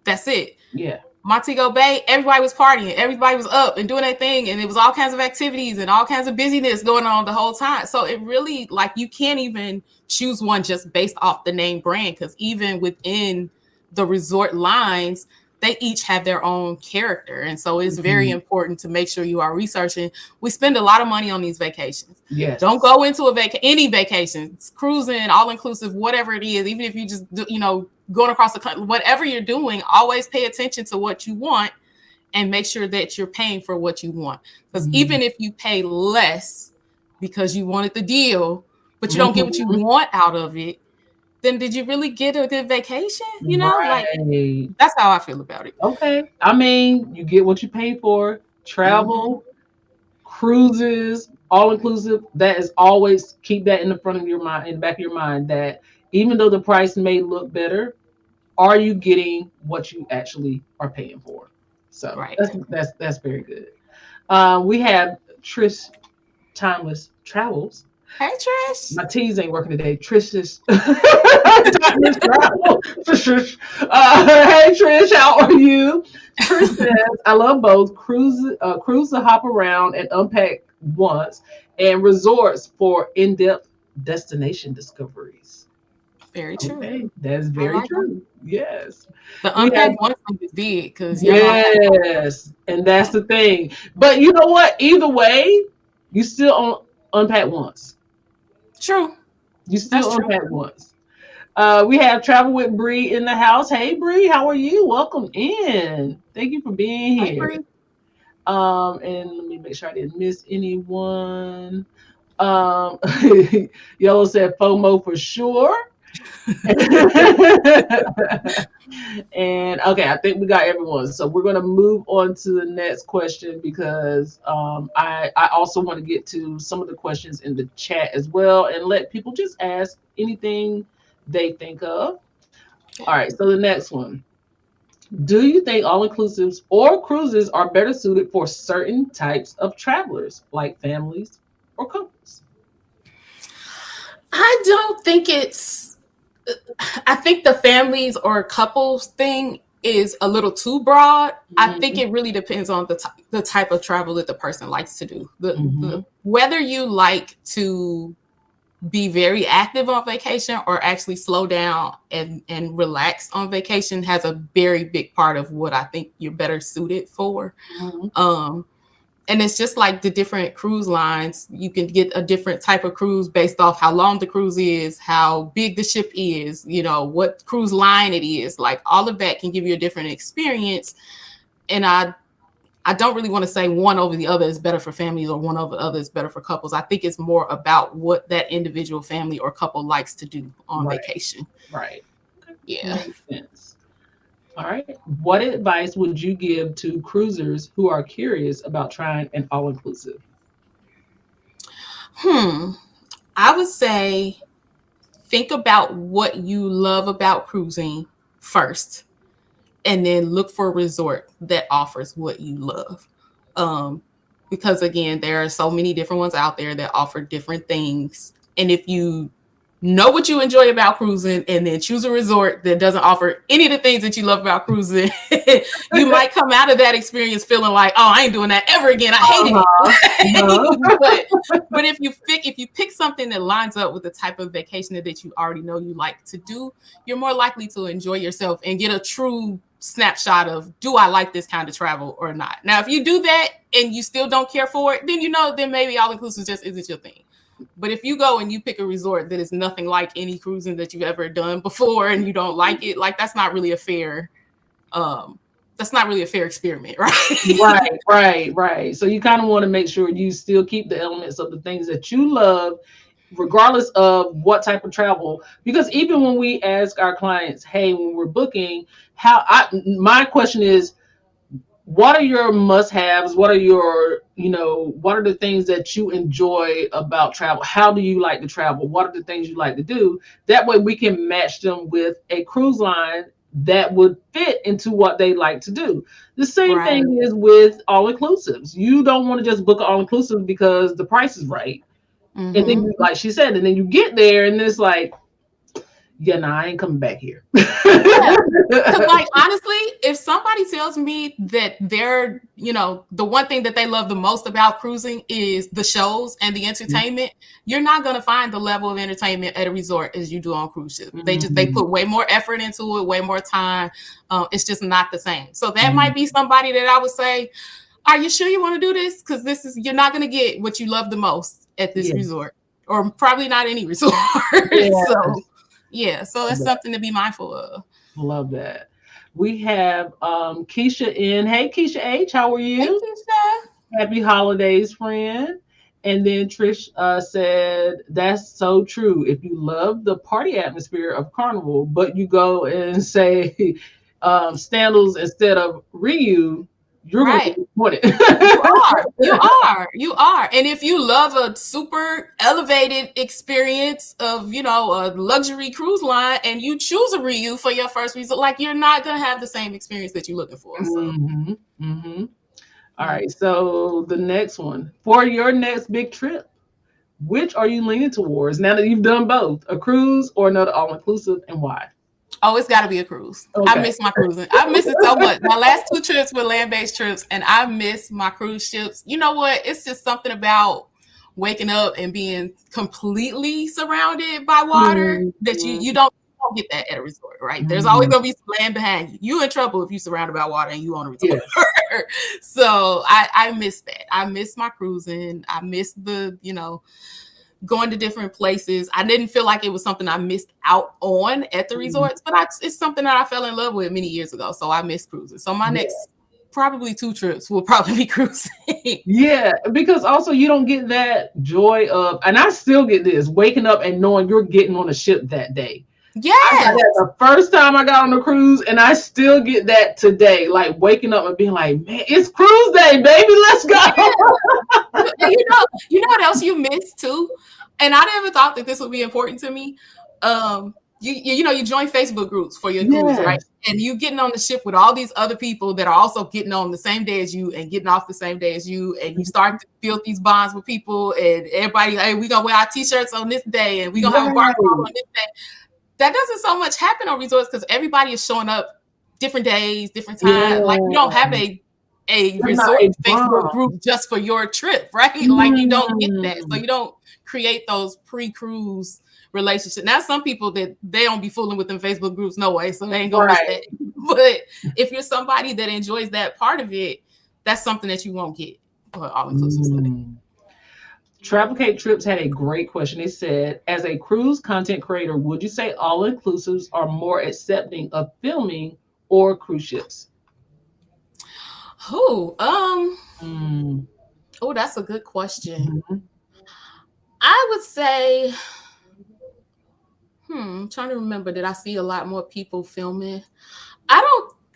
that's it. Yeah. Montego Bay, everybody was partying, everybody was up and doing their thing, and it was all kinds of activities and all kinds of busyness going on the whole time. So it really, like, you can't even choose one just based off the name brand, because even within the resort lines, they each have their own character. And so it's very important to make sure you are researching. We spend a lot of money on these vacations. Yes. Don't go into any vacations, cruising, all inclusive, whatever it is, even if you just, going across the country, whatever you're doing, always pay attention to what you want and make sure that you're paying for what you want. Because even if you pay less because you wanted the deal, but you don't get what you want out of it, then did you really get a good vacation? Like that's how I feel about it. Okay. I mean, you get what you pay for. Travel, cruises, all inclusive. That is always, keep that in the front of your mind, in the back of your mind, that even though the price may look better, are you getting what you actually are paying for? So that's very good. We have Trish Timeless Travels. Hey Trish. My T's ain't working today. Trish's Timeless Travel. Hey Trish, how are you? Trish says, I love both cruise to hop around and unpack once, and resorts for in-depth destination discoveries. Very true. Okay, that's very true. Yes. The unpack one is big because yes, and that's the thing. But you know what? Either way, you still unpack once. True. You still unpack once. We have Travel with Bree in the house. Hey Bree, how are you? Welcome in. Thank you for being here. And let me make sure I didn't miss anyone. Yellow said FOMO for sure. And okay, I think we got everyone. So we're gonna move on to the next question because I also want to get to some of the questions in the chat as well and let people just ask anything they think of. All right, so the next one. Do you think all-inclusives or cruises are better suited for certain types of travelers, like families or couples? I don't think I think the families or couples thing is a little too broad. I think it really depends on the type of travel that the person likes to do. Whether you like to be very active on vacation or actually slow down and relax on vacation has a very big part of what I think you're better suited for. And it's just like the different cruise lines. You can get a different type of cruise based off how long the cruise is, how big the ship is, what cruise line it is. Like all of that can give you a different experience. And I don't really want to say one over the other is better for families or one over the other is better for couples. I think it's more about what that individual family or couple likes to do on vacation. Right. Yeah. Makes sense. All right. What advice would you give to cruisers who are curious about trying an all-inclusive? I would say think about what you love about cruising first. and then look for a resort that offers what you love. Um, because again, there are so many different ones out there that offer different things. And if you know what you enjoy about cruising and then choose a resort that doesn't offer any of the things that you love about cruising, you might come out of that experience feeling like, oh, I ain't doing that ever again. I hated it. But if you pick something that lines up with the type of vacation that you already know you like to do, you're more likely to enjoy yourself and get a true snapshot of, do I like this kind of travel or not? Now, if you do that and you still don't care for it, then maybe all inclusive just isn't your thing. But if you go and you pick a resort that is nothing like any cruising that you've ever done before and you don't like it, like that's not really a fair experiment, right? Right. So you kind of want to make sure you still keep the elements of the things that you love, regardless of what type of travel. Because even when we ask our clients, hey, when we're booking, my question is, what are your must-haves? What are the things that you enjoy about travel? How do you like to travel? What are the things you like to do? That way we can match them with a cruise line that would fit into what they like to do. The same thing is with all-inclusives. You don't want to just book an all-inclusive because the price is right. And then, like she said, and then you get there and it's like, yeah, I ain't coming back here. Like, honestly, if somebody tells me that they're, the one thing that they love the most about cruising is the shows and the entertainment, you're not going to find the level of entertainment at a resort as you do on cruise ships. They put way more effort into it, way more time. It's just not the same. So that might be somebody that I would say, are you sure you want to do this? Because you're not going to get what you love the most at this resort, or probably not any resort. So that's something to be mindful of. Love that. We have Keisha in. Hey, Keisha H, how are you? Hey, Keisha. Happy holidays, friend. And then Trish said, that's so true. If you love the party atmosphere of Carnival, but you go and say Standals instead of Ryu, you're going to get disappointed. You are. And if you love a super elevated experience of, a luxury cruise line and you choose a Ryu for your first resort, like, you're not going to have the same experience that you're looking for. So. All right. So the next one, for your next big trip, which are you leaning towards now that you've done both, a cruise or another all-inclusive, and why? Oh, it's got to be a cruise. Okay. I miss my cruising. I miss it so much. My last 2 trips were land-based trips, and I miss my cruise ships. You know what? It's just something about waking up and being completely surrounded by water that you don't get that at a resort, right? There's always going to be some land behind you. You're in trouble if you're surrounded by water and you on a resort. So I miss that. I miss my cruising. I miss the, going to different places. I didn't feel like it was something I missed out on at the resorts, but it's something that I fell in love with many years ago. So I miss cruising. So my next probably 2 trips will probably be cruising. Yeah, because also you don't get that joy of, and I still get this, waking up and knowing you're getting on a ship that day. Yeah, the first time I got on a cruise, and I still get that today, like waking up and being like, man, it's cruise day, baby, let's go. You know what else you miss too? And I never thought that this would be important to me. You join Facebook groups for your cruise, right? And you getting on the ship with all these other people that are also getting on the same day as you and getting off the same day as you, and you start to build these bonds with people, and everybody, hey, we gonna wear our t-shirts on this day, and we gonna have a bar on this day. That doesn't so much happen on resorts because everybody is showing up different days, different times. Like, you don't have a resort Facebook group just for your trip, right? Like, you don't get that. So you don't create those pre-cruise relationships. Now, some people that they don't be fooling with them Facebook groups no way, so they ain't gonna miss that. But if you're somebody that enjoys that part of it, that's something that you won't get all inclusive. Travelcake Trips had a great question. They said, as a cruise content creator, would you say all-inclusives are more accepting of filming or cruise ships? That's a good question. I would say, I'm trying to remember, did I see a lot more people filming? I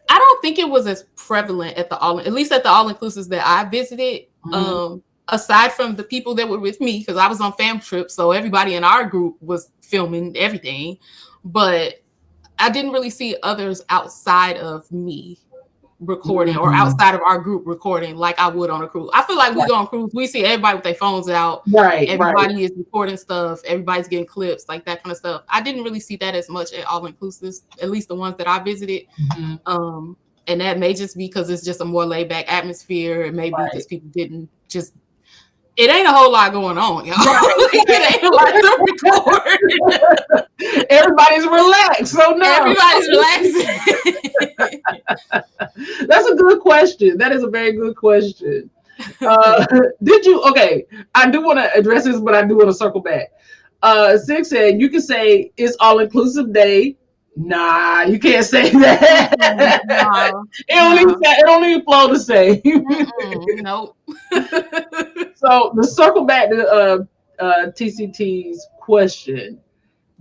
don't think it was as prevalent at least at the all-inclusives that I visited. Aside from the people that were with me, because I was on fam trips, so everybody in our group was filming everything. But I didn't really see others outside of me recording or Mm. outside of our group recording like I would on a cruise. I feel like we go on cruise, we see everybody with their phones out. Right, right. Everybody is recording stuff. Everybody's getting clips, like that kind of stuff. I didn't really see that as much at all inclusive, at least the ones that I visited. Mhm. And that may just be because it's just a more laid back atmosphere. It may be because Right. people didn't just. It ain't a whole lot going on, y'all. Right. It ain't a lot to record. Everybody's relaxed, so no. Everybody's relaxing. That's a good question. That is a very good question. Did you? Okay, I do want to address this, but I do want to circle back. Six said you can say it's all inclusive day. Nah, you can't say that. No, It don't even flow the same. nope. So to circle back to TCT's question,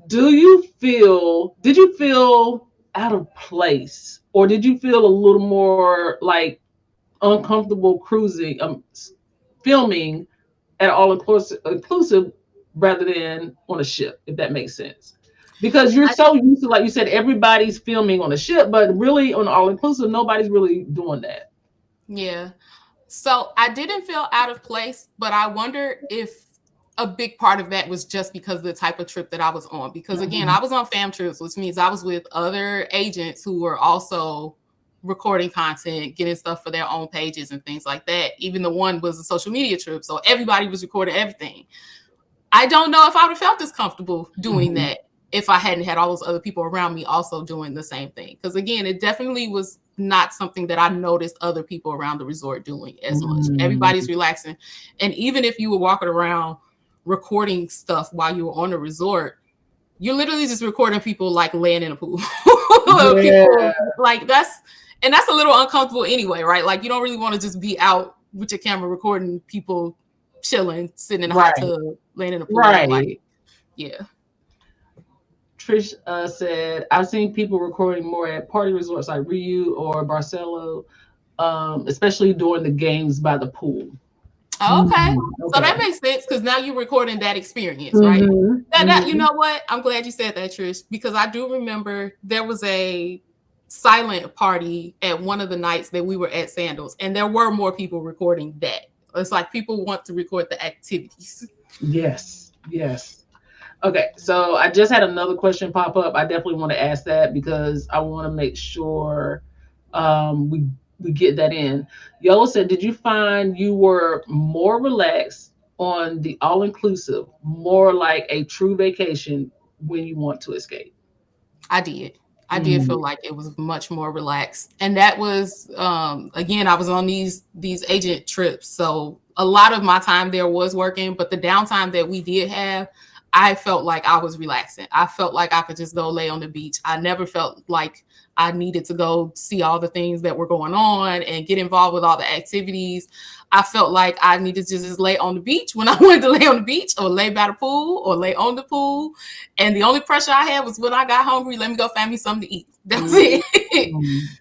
did you feel out of place, or did you feel a little more like uncomfortable cruising, filming at all inclusive rather than on a ship, if that makes sense? Because you're so used to, like you said, everybody's filming on a ship, but really on all inclusive, nobody's really doing that. Yeah. So I didn't feel out of place, but I wonder if a big part of that was just because of the type of trip that I was on. Because again, I was on fam trips, which means I was with other agents who were also recording content, getting stuff for their own pages and things like that. Even the one was a social media trip. So everybody was recording everything. I don't know if I would have felt as comfortable doing that if I hadn't had all those other people around me also doing the same thing. Because again, it definitely was not something that I noticed other people around the resort doing as much. Everybody's relaxing. And even if you were walking around recording stuff while you were on the resort, you're literally just recording people like laying in a pool. People, like that's a little uncomfortable anyway, right? Like you don't really want to just be out with your camera recording people chilling, sitting in a hot tub, laying in a pool. Right. Like, yeah. Trish said, I've seen people recording more at party resorts like Riu or Barcelo, especially during the games by the pool. Oh, okay. So that makes sense because now you're recording that experience, right? That you know what? I'm glad you said that, Trish, because I do remember there was a silent party at one of the nights that we were at Sandals, and there were more people recording that. It's like people want to record the activities. Yes. Okay, so I just had another question pop up. I definitely want to ask that because I want to make sure we get that in. Yellow said, did you find you were more relaxed on the all-inclusive, more like a true vacation when you want to escape? I did. I did feel like it was much more relaxed. And that was, again, I was on these agent trips. So a lot of my time there was working, but the downtime that we did have, I felt like I was relaxing. I felt like I could just go lay on the beach. I never felt like I needed to go see all the things that were going on and get involved with all the activities. I felt like I needed to just lay on the beach when I wanted to lay on the beach, or lay by the pool, or lay on the pool. And the only pressure I had was when I got hungry, let me go find me something to eat. That's it.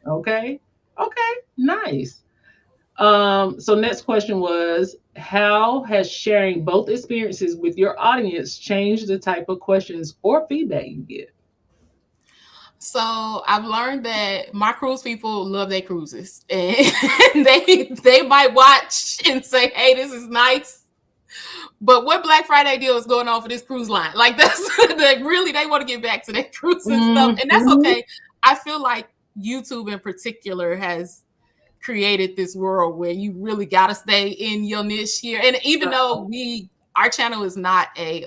Okay, nice. So next question was, how has sharing both experiences with your audience changed the type of questions or feedback you get? So I've learned that my cruise people love their cruises, and they might watch and say, "Hey, this is nice," but what Black Friday deal is going on for this cruise line? Like that's like really they want to get back to their cruise and stuff, and that's okay. I feel like YouTube in particular has created this world where you really got to stay in your niche here. And even though our channel is not a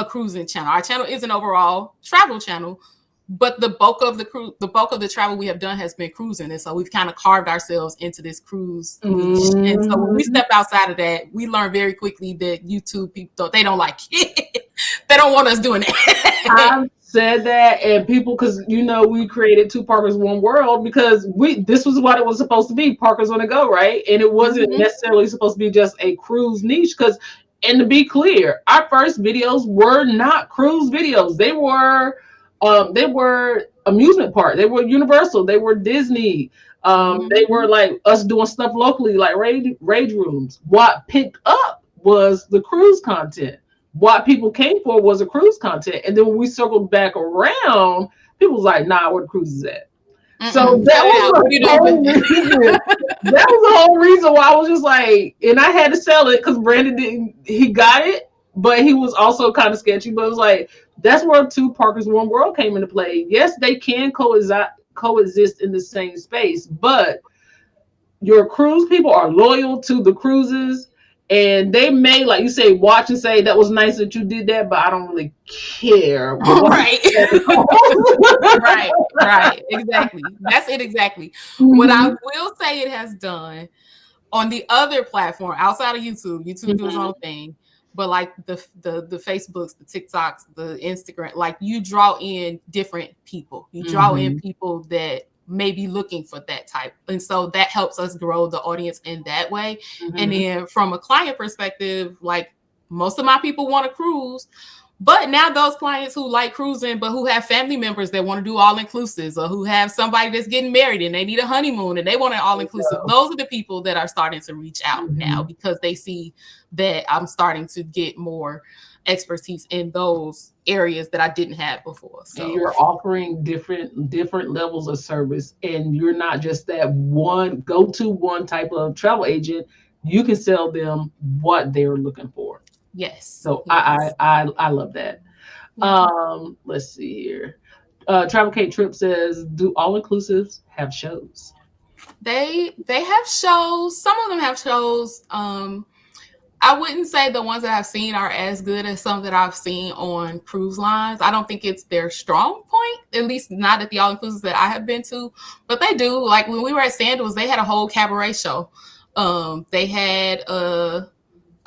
cruising channel, our channel is an overall travel channel, but the bulk of the travel we have done has been cruising. And so we've kind of carved ourselves into this cruise niche. And so when we step outside of that, we learn very quickly that YouTube people, they don't like it. They don't want us doing that. I've said that, and people, because we created Two Parkers One World because this was what it was supposed to be, Parkers on the Go, right? And it wasn't necessarily supposed to be just a cruise niche, because, and to be clear, our first videos were not cruise videos. They were amusement park, they were Universal, they were Disney, they were like us doing stuff locally, like rage rooms. What picked up was the cruise content. What people came for was a cruise content. And then when we circled back around, People was like, nah, where the cruise is at. So Mm-mm. that was What are you the whole doing? reason. That was the whole reason why I was just like, and I had to sell it because Brandon didn't. He got it, but he was also kind of sketchy. But it was like that's where Two Parkers One World came into play. Yes, they can coexist in the same space, but your cruise people are loyal to the cruises, and they may, like you say, watch and say that was nice that you did that, but I don't really care. Right. Right. Exactly. That's it. Exactly. What I will say it has done on the other platform outside of YouTube, YouTube do its own thing. But like the Facebooks, the TikToks, the Instagram, like you draw in different people. You draw in people that may be looking for that type. And so that helps us grow the audience in that way. And then from a client perspective, like most of my people want to cruise. But now those clients who like cruising, but who have family members that want to do all inclusives, or who have somebody that's getting married and they need a honeymoon and they want an all inclusive, those are the people that are starting to reach out now because they see that I'm starting to get more expertise in those areas that I didn't have before. So and you're offering different levels of service, and you're not just that one go-to one type of travel agent. You can sell them what they're looking for. yes. So yes. I love that. Let's see here. Travel Kate Trip says, do all inclusives have shows? They have shows. Some of them have shows. I wouldn't say the ones that I've seen are as good as some that I've seen on cruise lines. I don't think it's their strong point, at least not at the all inclusives that I have been to. But they do. Like when we were at Sandals, they had a whole cabaret show. They had a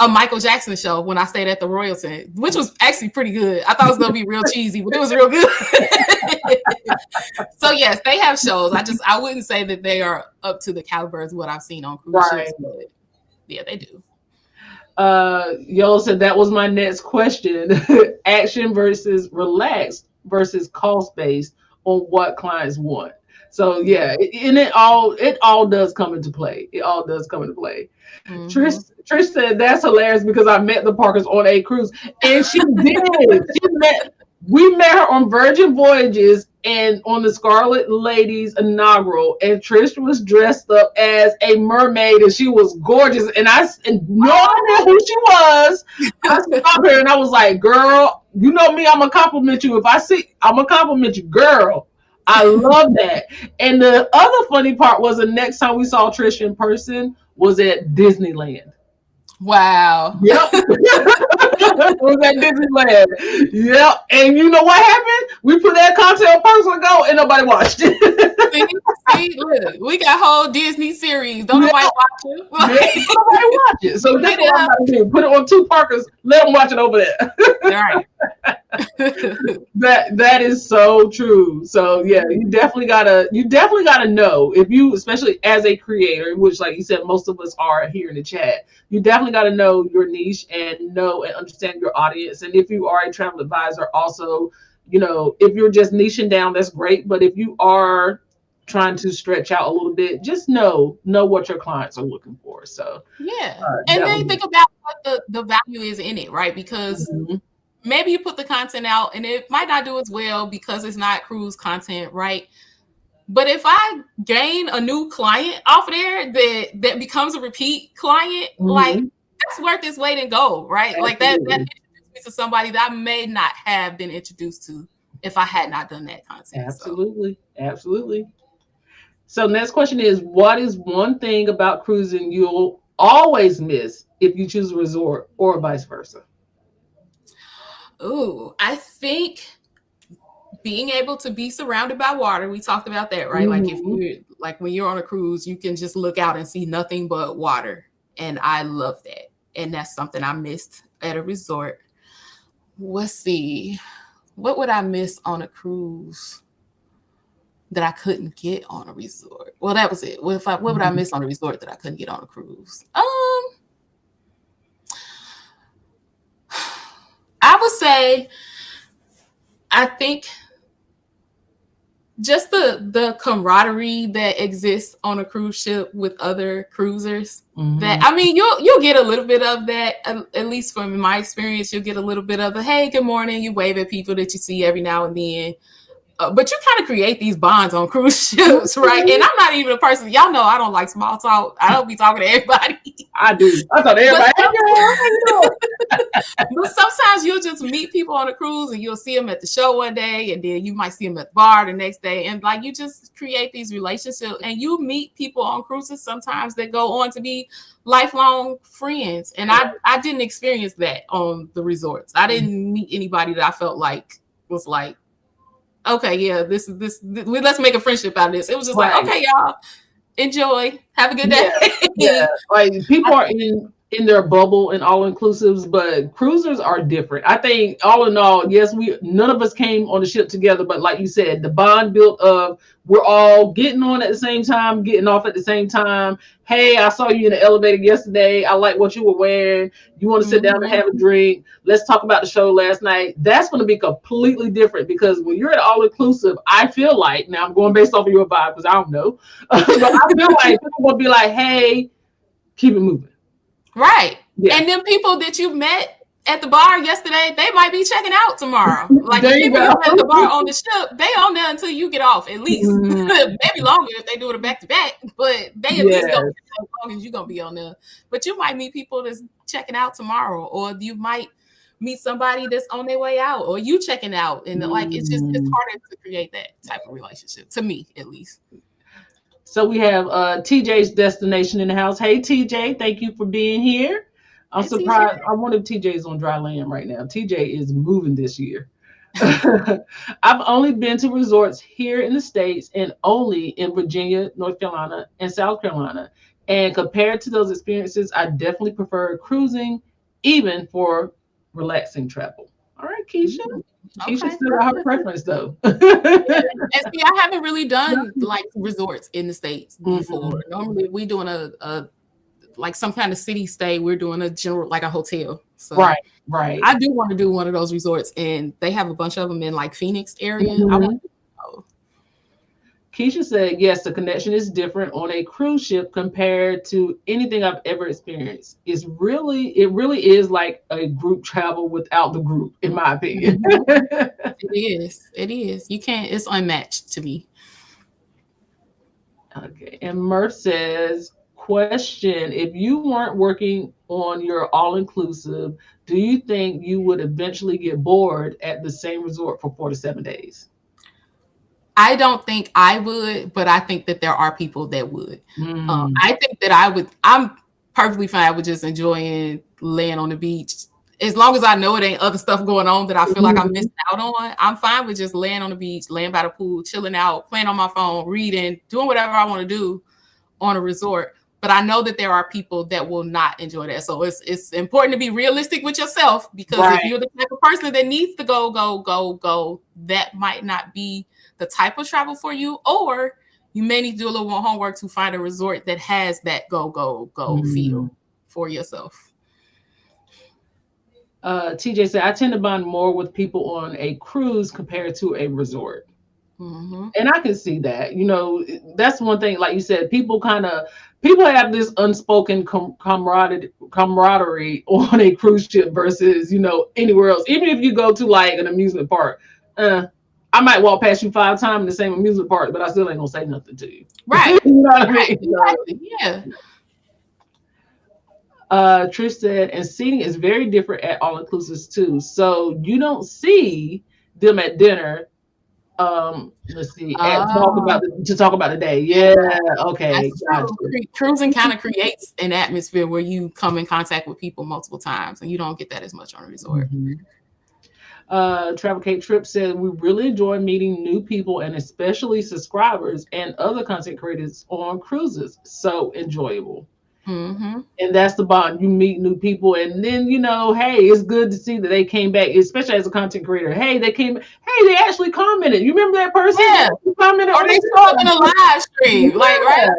Michael Jackson show when I stayed at the Royalton, which was actually pretty good. I thought it was gonna be real cheesy, but it was real good. So yes, they have shows. I wouldn't say that they are up to the caliber as what I've seen on cruise ships, but yeah, they do. Yo said that was my next question. Action versus relaxed versus cost based on what clients want. So yeah, it all does come into play. It all does come into play. Trish said that's hilarious because I met the Parkers on a cruise, and she did. We met her on Virgin Voyages and on the Scarlet Lady's inaugural, and Trish was dressed up as a mermaid, and she was gorgeous. And no idea who she was. I stopped her and I was like, "Girl, you know me. I'm gonna compliment you. I'm gonna compliment you, girl." I love that. And the other funny part was the next time we saw Trish in person was at Disneyland. Wow. Yep. It was at Disneyland. Yep. And you know what happened? We put that content on Person ago and nobody watched it. see, look, we got whole Disney series. Don't nobody watch it. Nobody watch it. So that's what I'm about to do. Put it on Two Parkers. Let them watch it over there. All right. That is so true. So yeah, you definitely gotta know, if you, especially as a creator, which like you said, most of us are here in the chat, you definitely gotta know your niche and know and understand your audience. And if you are a travel advisor, also, if you're just niching down, that's great. But if you are trying to stretch out a little bit, just know what your clients are looking for. So yeah, and then think about what the value is in it, right? Because maybe you put the content out and it might not do as well because it's not cruise content, right? But if I gain a new client off of there that becomes a repeat client, like that's worth its weight in gold, right? Absolutely. Like that introduced me to somebody that I may not have been introduced to if I had not done that content. Absolutely. Absolutely. So next question is, what is one thing about cruising you'll always miss if you choose a resort, or vice versa? Ooh, I think being able to be surrounded by water. We talked about that, right? Like when you're on a cruise, you can just look out and see nothing but water. And I love that. And that's something I missed at a resort. Let's see. What would I miss on a cruise that I couldn't get on a resort? Well, that was it. What would I miss on a resort that I couldn't get on a cruise? I would say, I think just the camaraderie that exists on a cruise ship with other cruisers. That, I mean, you'll get a little bit of that, at least from my experience. You'll get a little bit of the, hey, good morning. You wave at people that you see every now and then. but you kind of create these bonds on cruise ships, right? And I'm not even a person. Y'all know I don't like small talk. I don't be talking to everybody. I do. I thought everybody. Hey, girl, how you doing? But sometimes you'll just meet people on a cruise and you'll see them at the show one day, and then you might see them at the bar the next day, and like you just create these relationships, and you meet people on cruises sometimes that go on to be lifelong friends. And I didn't experience that on the resorts. I didn't meet anybody that I felt like was like, okay, yeah, let's make a friendship out of this. It was just like, okay, y'all, enjoy, have a good day. Yeah. Like people are in their bubble and all inclusives, but cruisers are different. I think all in all, yes, none of us came on the ship together, but like you said, the bond built of we're all getting on at the same time, getting off at the same time. Hey, I saw you in the elevator yesterday. I like what you were wearing. You want to sit down and have a drink? Let's talk about the show last night. That's going to be completely different, because when you're at all inclusive, I feel like, now I'm going based off of your vibe because I don't know, but I feel like people will be like, hey, keep it moving. Right. Yeah. And then people that you met at the bar yesterday, they might be checking out tomorrow. Like the people you met at the bar on the ship, they on there until you get off, at least. Maybe longer if they do it back to back, but they at least don't get as long as you're going to be on there. But you might meet people that's checking out tomorrow, or you might meet somebody that's on their way out, or you checking out. And like, it's harder to create that type of relationship, to me, at least. So we have TJ's destination in the house. Hey, TJ, thank you for being here. I'm surprised. TJ. I wonder if TJ's on dry land right now. TJ is moving this year. I've only been to resorts here in the States and only in Virginia, North Carolina, and South Carolina. And compared to those experiences, I definitely prefer cruising, even for relaxing travel. All right, Keisha. Keisha still got her preference though. And see, I haven't really done like resorts in the States before. Normally we doing a like some kind of city stay. We're doing a general, like a hotel. So right. I do want to do one of those resorts, and they have a bunch of them in like Phoenix area. I want to go. Keisha said, yes, the connection is different on a cruise ship compared to anything I've ever experienced. It really is like a group travel without the group, in my opinion. It is. You can't, it's unmatched to me. Okay. And Murph says, question, if you weren't working on your all-inclusive, do you think you would eventually get bored at the same resort for 4 to 7 days? I don't think I would, but I think that there are people that would. I think that I would. I'm perfectly fine with just enjoying laying on the beach. As long as I know it ain't other stuff going on that I feel like I'm missing out on, I'm fine with just laying on the beach, laying by the pool, chilling out, playing on my phone, reading, doing whatever I want to do on a resort. But I know that there are people that will not enjoy that. So it's important to be realistic with yourself, because if you're the type of person that needs to go, that might not be the type of travel for you, or you may need to do a little more homework to find a resort that has that go feel for yourself. TJ said, I tend to bond more with people on a cruise compared to a resort. And I can see that. You know, that's one thing, like you said, people have this unspoken camaraderie on a cruise ship versus, you know, anywhere else. Even if you go to like an amusement park, I might walk past you 5 times in the same amusement park, but I still ain't gonna say nothing to you. Right. You know what I mean? Exactly. Yeah. Trish said, and seating is very different at all inclusives too. So you don't see them at dinner. Let's see. Talk about the day. Yeah. Okay. Gotcha. Cruising kind of creates an atmosphere where you come in contact with people multiple times, and you don't get that as much on a resort. Travel Kate Tripp said, we really enjoy meeting new people and especially subscribers and other content creators on cruises. So enjoyable. And that's the bond. You meet new people, and then, you know, hey, it's good to see that they came back, especially as a content creator. Hey, they actually commented. You remember that person? Yeah. Commented, or they show up in a live stream. Like, right?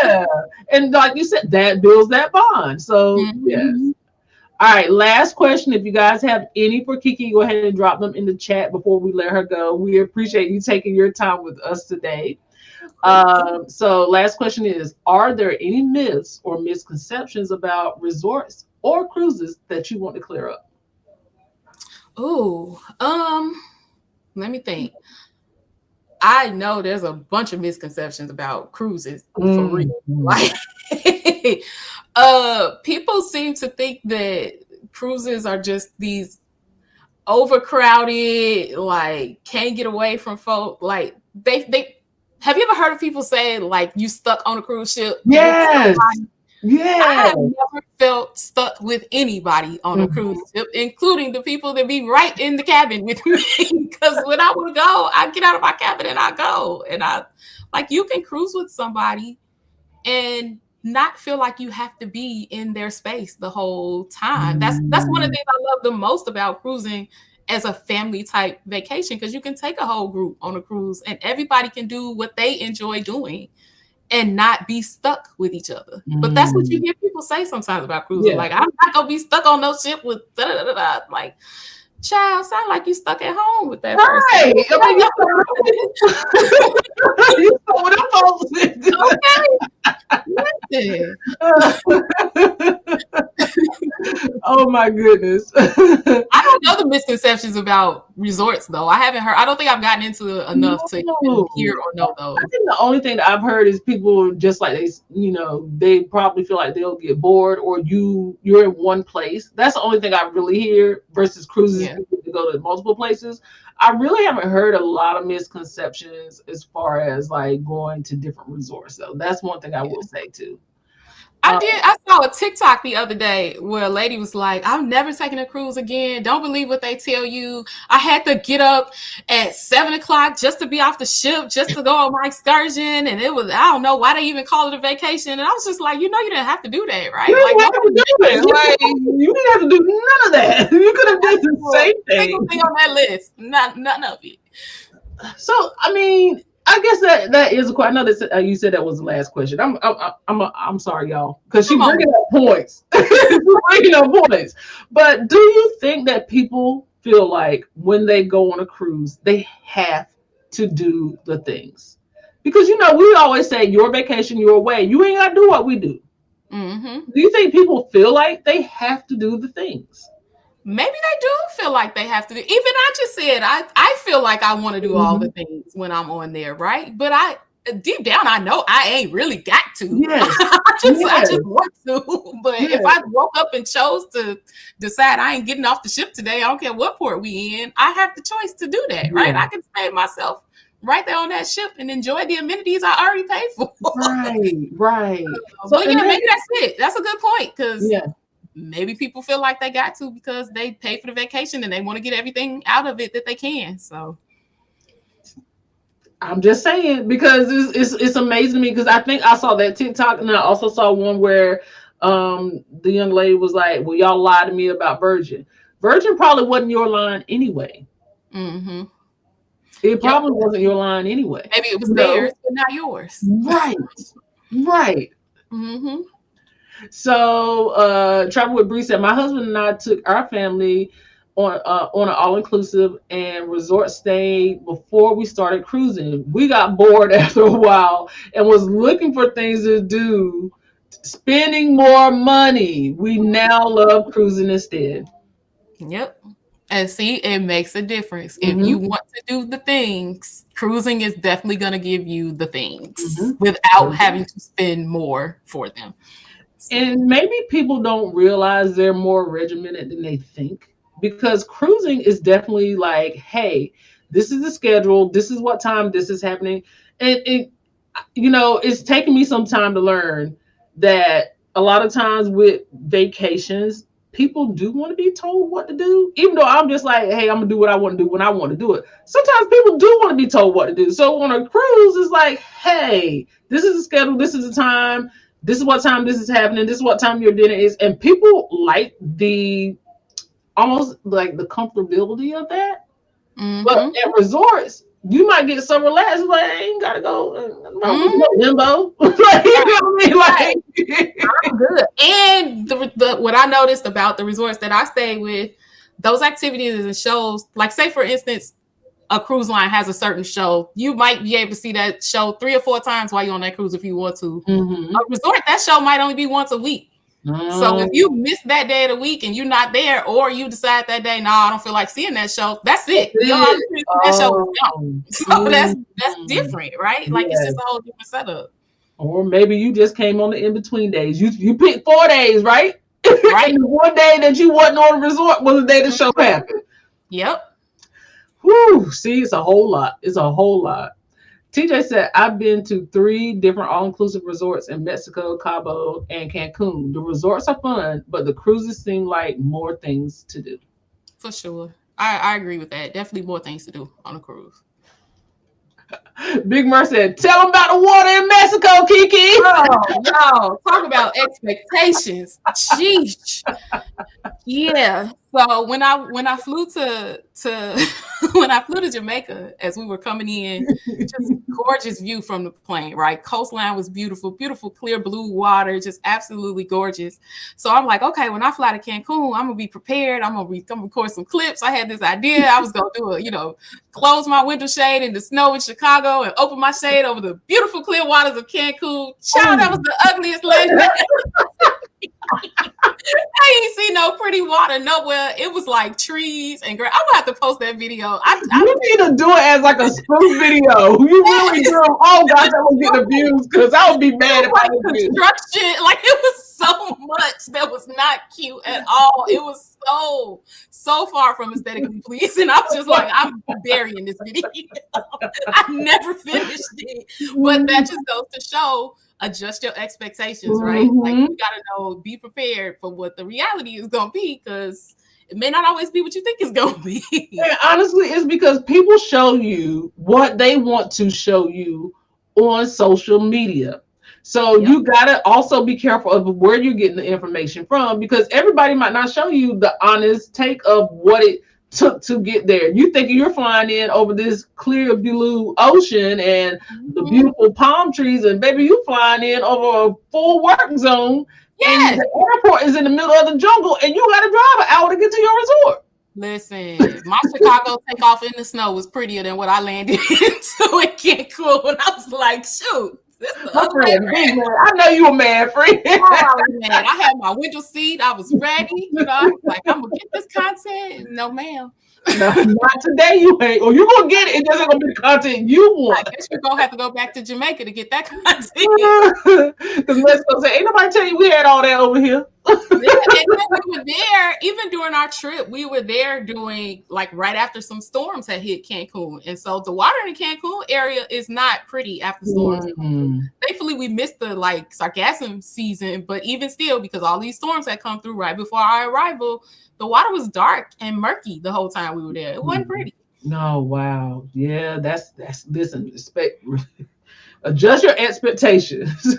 Yeah. And like you said, that builds that bond. So yes. All right, last question. If you guys have any for Keke, go ahead and drop them in the chat before we let her go. We appreciate you taking your time with us today. So last question is, are there any myths or misconceptions about resorts or cruises that you want to clear up? Oh, let me think. I know there's a bunch of misconceptions about cruises for real. Mm-hmm. Like, people seem to think that cruises are just these overcrowded, like can't get away from folk. Like they have you ever heard of people say like you stuck on a cruise ship with Yes. somebody? I Yes. have never felt stuck with anybody on a cruise ship, including the people that be right in the cabin with me. Because when I want to go, I get out of my cabin and I go. And I like you can cruise with somebody and not feel like you have to be in their space the whole time. That's one of the things I love the most about cruising as a family type vacation, because you can take a whole group on a cruise and everybody can do what they enjoy doing and not be stuck with each other. But that's what you hear people say sometimes about cruising. Yeah. Like, I'm not gonna be stuck on no ship with da-da-da-da-da. Like, child, sound like you stuck at home with that person. Right. I mean, you know what I'm Listen. Oh my goodness. I don't know the misconceptions about resorts though. I haven't heard. I don't think I've gotten into it enough to even hear or know those. I think the only thing that I've heard is people just like they probably feel like they'll get bored or you're in one place. That's the only thing I really hear versus cruises. Yeah. People to go to multiple places. I really haven't heard a lot of misconceptions as far as like going to different resorts though. That's one thing I will say too. I saw a TikTok the other day where a lady was like, I'm never taking a cruise again. Don't believe what they tell you. I had to get up at 7:00 just to be off the ship, just to go on my excursion. And it was, I don't know why they even call it a vacation. And I was just like, you didn't have to do that, right? You Like, didn't have to do it. Like, you didn't have to do none of that. You could have done the same single thing on that list. None of it. So, I mean, I guess that is a question. I know that you said that was the last question. I'm sorry, y'all, because she's bringing up points. She's bringing up points. But do you think that people feel like when they go on a cruise, they have to do the things? Because we always say your vacation, your way. You ain't got to do what we do. Mm-hmm. Do you think people feel like they have to do the things? Maybe they do feel like they have to do. Even I just said I feel like I want to do all the things when I'm on there, right? But I deep down I know I ain't really got to. Yes. I just want to. But if I woke up and chose to decide I ain't getting off the ship today, I don't care what port we in, I have the choice to do that, right? I can save myself right there on that ship and enjoy the amenities I already paid for. Right. But yeah, maybe that's it. That's a good point, because maybe people feel like they got to because they pay for the vacation and they want to get everything out of it that they can. So I'm just saying, because it's amazing to me, because I think I saw that TikTok and I also saw one where the young lady was like, well, y'all lied to me about Virgin. Virgin probably wasn't your line anyway. Mm-hmm. It probably wasn't your line anyway. Maybe it was theirs, but not yours. Right. Mm-hmm. So Travel with Bree said, my husband and I took our family on an all-inclusive and resort stay before we started cruising. We got bored after a while and was looking for things to do, spending more money. We now love cruising instead. Yep. And see, it makes a difference. If you want to do the things, cruising is definitely going to give you the things without having to spend more for them. And maybe people don't realize they're more regimented than they think, because cruising is definitely like, hey, this is the schedule. This is what time this is happening. And it's taken me some time to learn that a lot of times with vacations, people do want to be told what to do, even though I'm just like, hey, I'm gonna do what I want to do when I want to do it. Sometimes people do want to be told what to do. So on a cruise, it's like, hey, this is the schedule. This is the time. This is what time this is happening. This is what time your dinner is. And people like almost like the comfortability of that. Mm-hmm. But at resorts, you might get so relaxed, like, I ain't gotta go limbo. Like, you know what I mean? Like, I'm good. And the what I noticed about the resorts that I stayed with, those activities and shows, like say for instance, a cruise line has a certain show, you might be able to see that show 3 or 4 times while you're on that cruise if you want to. A resort, that show might only be once a week. So if you miss that day of the week and you're not there, or you decide that day, I don't feel like seeing that show, that's it. Your opportunity for that show is gone. So that's different, right? Like it's just a whole different setup. Or maybe you just came on the in-between days. You picked 4 days, right? Right. And the one day that you wasn't on the resort was the day the show happened. Yep. Whew, see, it's a whole lot. It's a whole lot. TJ said, I've been to 3 different all-inclusive resorts in Mexico, Cabo, and Cancun. The resorts are fun, but the cruises seem like more things to do. For sure. I agree with that. Definitely more things to do on a cruise. Big Mer said, tell them about the water in Mexico, Keke. Oh, no. Talk about expectations. Sheesh. Yeah. So when I flew to when I flew to Jamaica, as we were coming in, just gorgeous view from the plane, right? Coastline was beautiful, beautiful, clear blue water, just absolutely gorgeous. So I'm like, okay, when I fly to Cancun, I'm gonna be prepared. I'm gonna record some clips. I had this idea. I was gonna do close my window shade in the snow in Chicago and open my shade over the beautiful clear waters of Cancun. Child, that was the ugliest land. I ain't see no pretty water nowhere. It was like trees and grass. I'm gonna have to post that video. You need to do it as like a spoof video. You really do. Oh gosh, I would get abused because I would be mad if I was construction. Like it was so much that was not cute at all. It was so far from aesthetically pleasing. I was just like, I'm burying this video. I never finished it, but that just goes to show. Adjust your expectations, right? Like you gotta know, be prepared for what the reality is gonna be, because it may not always be what you think it's gonna be. And honestly, it's because people show you what they want to show you on social media. So you gotta also be careful of where you're getting the information from, because everybody might not show you the honest take of what it took to get there. You think you're flying in over this clear blue ocean and the beautiful palm trees, and baby, you flying in over a full work zone. Yeah, and the airport is in the middle of the jungle, and you got to drive an hour to get to your resort. Listen, my Chicago takeoff in the snow was prettier than what I landed into in Cancun. I was like, shoot. My friend, man. I know you a man, friend. Oh, man. I had my window seat. I was ready. I was like, I'm gonna get this content. No, ma'am. No, not today. You ain't. Or you're gonna get it. It doesn't gonna be the content you want. I guess you're gonna have to go back to Jamaica to get that content. Because Mexico say, ain't nobody tell you we had all that over here. And we were there, even during our trip, we were there doing like right after some storms had hit Cancun. And so the water in the Cancun area is not pretty after storms. Thankfully, we missed the like sargassum season, but even still, because all these storms had come through right before our arrival, the water was dark and murky the whole time we were there. It wasn't pretty. No, wow. Yeah, that's listen, adjust your expectations.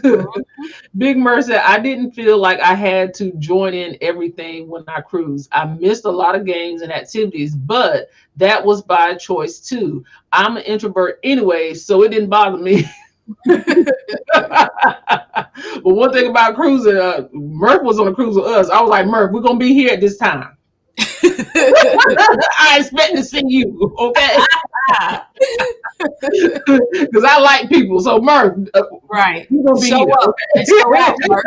Big Mer said, I didn't feel like I had to join in everything when I cruised. I missed a lot of games and activities, but that was by choice too. I'm an introvert anyway, so it didn't bother me. But one thing about cruising, Murph was on a cruise with us. I was like, Murph, we're gonna be here at this time. I expect to see you, okay? Because I like people. So Murph, right? You're gonna be show here, up. Okay? Show out, Murph.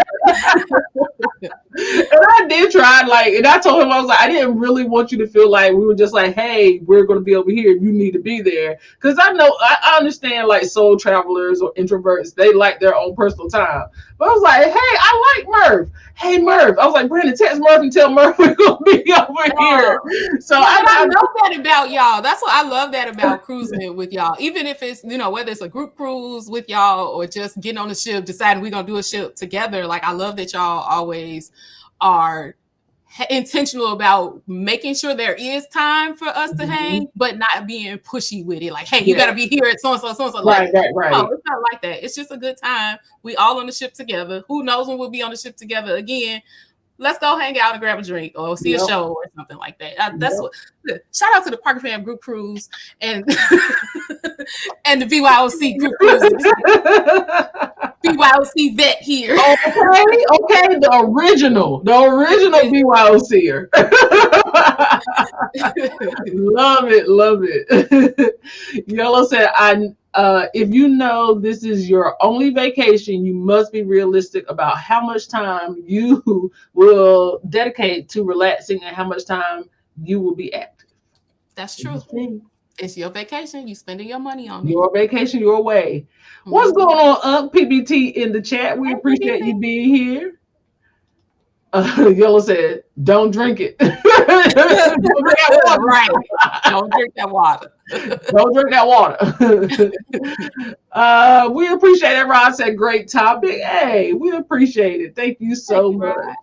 And I did try, and I told him, I was like, I didn't really want you to feel like we were just like, hey, we're going to be over here. You need to be there. Because I understand like soul travelers or introverts, they like their own personal time. But I was like, hey, I like Murph. Hey, Murph. I was like, Brandon, text Murph and tell Murph we're going to be over here. So I love that about y'all. That's what I love that about cruising with y'all. Even if it's, whether it's a group cruise with y'all or just getting on the ship, deciding we're going to do a ship together. Like, I love that y'all always are intentional about making sure there is time for us to hang, but not being pushy with it. Like, hey, you got to be here at so-and-so, so-and-so. Right. No, it's not like that. It's just a good time. We all on the ship together. Who knows when we'll be on the ship together again. Let's go hang out and grab a drink or see a show or something like that. That's what. Shout out to the Parker Fam group cruise and and the BYOC group cruise. BYOC vet here. Okay, the original BYOCer. Love it. Yellow said, If you know this is your only vacation, you must be realistic about how much time you will dedicate to relaxing and how much time you will be active. That's true. It's your vacation. You spending your money on it. Your vacation, your way. What's going on, PBT in the chat? We appreciate you being here. Yellow said, "Don't drink it." Right. Don't drink that water. Don't drink that water. We appreciate it. Rod said, "Great topic." Hey, we appreciate it. Thank you so much.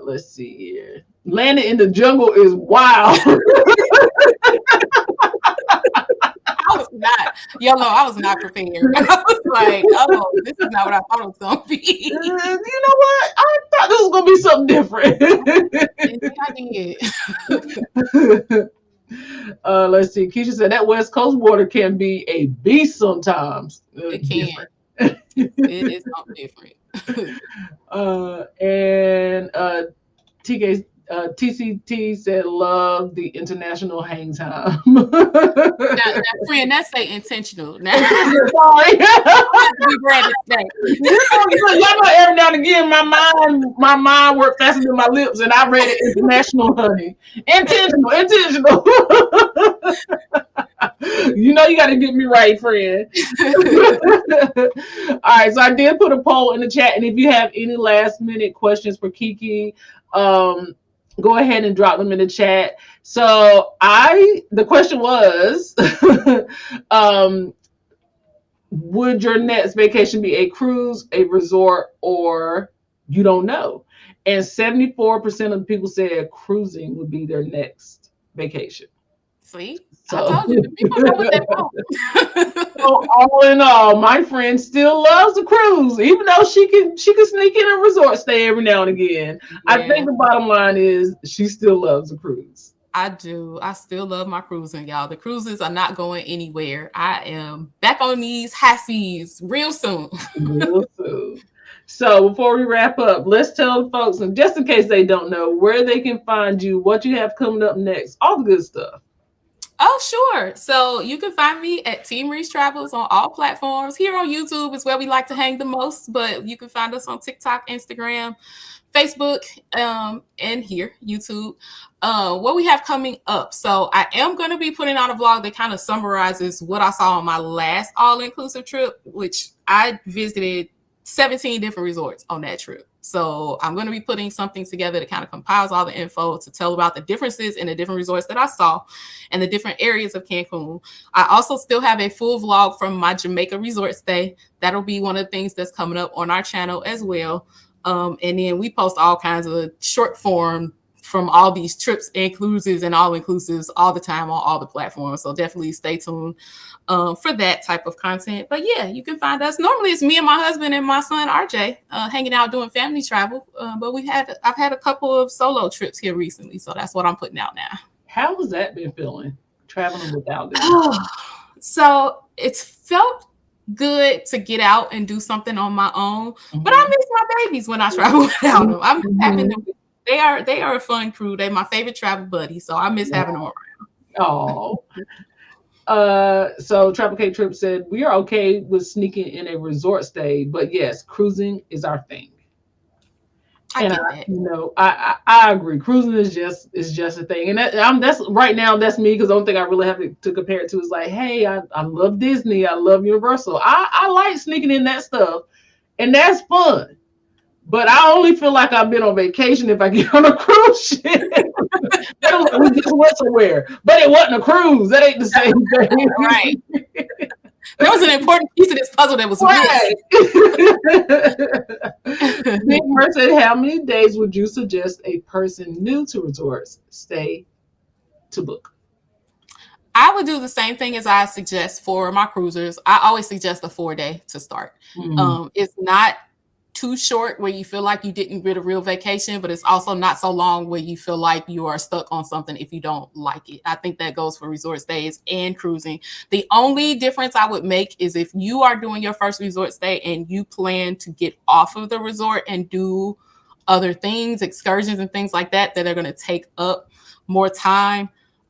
Let's see here. Landing in the jungle is wild. I was not prepared. I was like, oh, this is not what I thought it was going to be. You know what? I thought this was going to be something different. Let's see. Keisha said that West Coast water can be a beast sometimes. It can. It is something different. And TCT said, "Love the international hang time." now, friend, that's say intentional. Now, sorry. Y'all know every now and again my mind worked faster than my lips, and I read it international, honey. Intentional. You know you got to get me right, friend. All right, so I did put a poll in the chat, and if you have any last minute questions for Keke, go ahead and drop them in the chat. So the question was, would your next vacation be a cruise, a resort, or you don't know? And 74% of the people said cruising would be their next vacation. See, so, I told you, the people know what they want. So all in all, my friend still loves the cruise, even though she can sneak in a resort stay every now and again. Yeah. I think the bottom line is she still loves the cruise. I do. I still love my cruising, y'all. The cruises are not going anywhere. I am back on these high seas real soon. Real soon. So before we wrap up, let's tell the folks, and just in case they don't know, where they can find you, what you have coming up next, all the good stuff. Oh, sure. So you can find me at Team Reese Travels on all platforms. Here on YouTube is where we like to hang the most, but you can find us on TikTok, Instagram, Facebook, and here, YouTube. What we have coming up. So I am going to be putting out a vlog that kind of summarizes what I saw on my last all-inclusive trip, which I visited 17 different resorts on that trip. So I'm going to be putting something together that kind of compiles all the info to tell about the differences in the different resorts that I saw and the different areas of Cancun. I also still have a full vlog from my Jamaica resort stay. That'll be one of the things that's coming up on our channel as well. And then we post all kinds of short form from all these trips and cruises and all inclusives all the time on all the platforms. So definitely stay tuned for that type of content. But yeah, you can find us. Normally it's me and my husband and my son RJ hanging out doing family travel. But I've had a couple of solo trips here recently. So that's what I'm putting out now. How has that been feeling, traveling without them? So it's felt good to get out and do something on my own. Mm-hmm. But I miss my babies when I travel without them. I miss having them. They are a fun crew. They're my favorite travel buddy. So I miss having them around. Oh. So Travel K Trip said, we are okay with sneaking in a resort stay, but yes, cruising is our thing. I agree. Cruising is just a thing, and that's right now. That's me, because the only thing I really have to compare it to is like, hey, I love Disney, I love Universal. I like sneaking in that stuff, and that's fun. But I only feel like I've been on vacation if I get on a cruise ship. We just went somewhere, but it wasn't a cruise. That ain't the same thing, right? There was an important piece of this puzzle that was missed. Nick Murray said, how many days would you suggest a person new to resorts stay to book? I would do the same thing as I suggest for my cruisers. I always suggest a 4-day to start. Mm-hmm. It's not too short where you feel like you didn't get a real vacation, but it's also not so long where you feel like you are stuck on something if you don't like it. I think that goes for resort stays and cruising. The only difference I would make is if you are doing your first resort stay and you plan to get off of the resort and do other things, excursions and things like that, that are going to take up more time.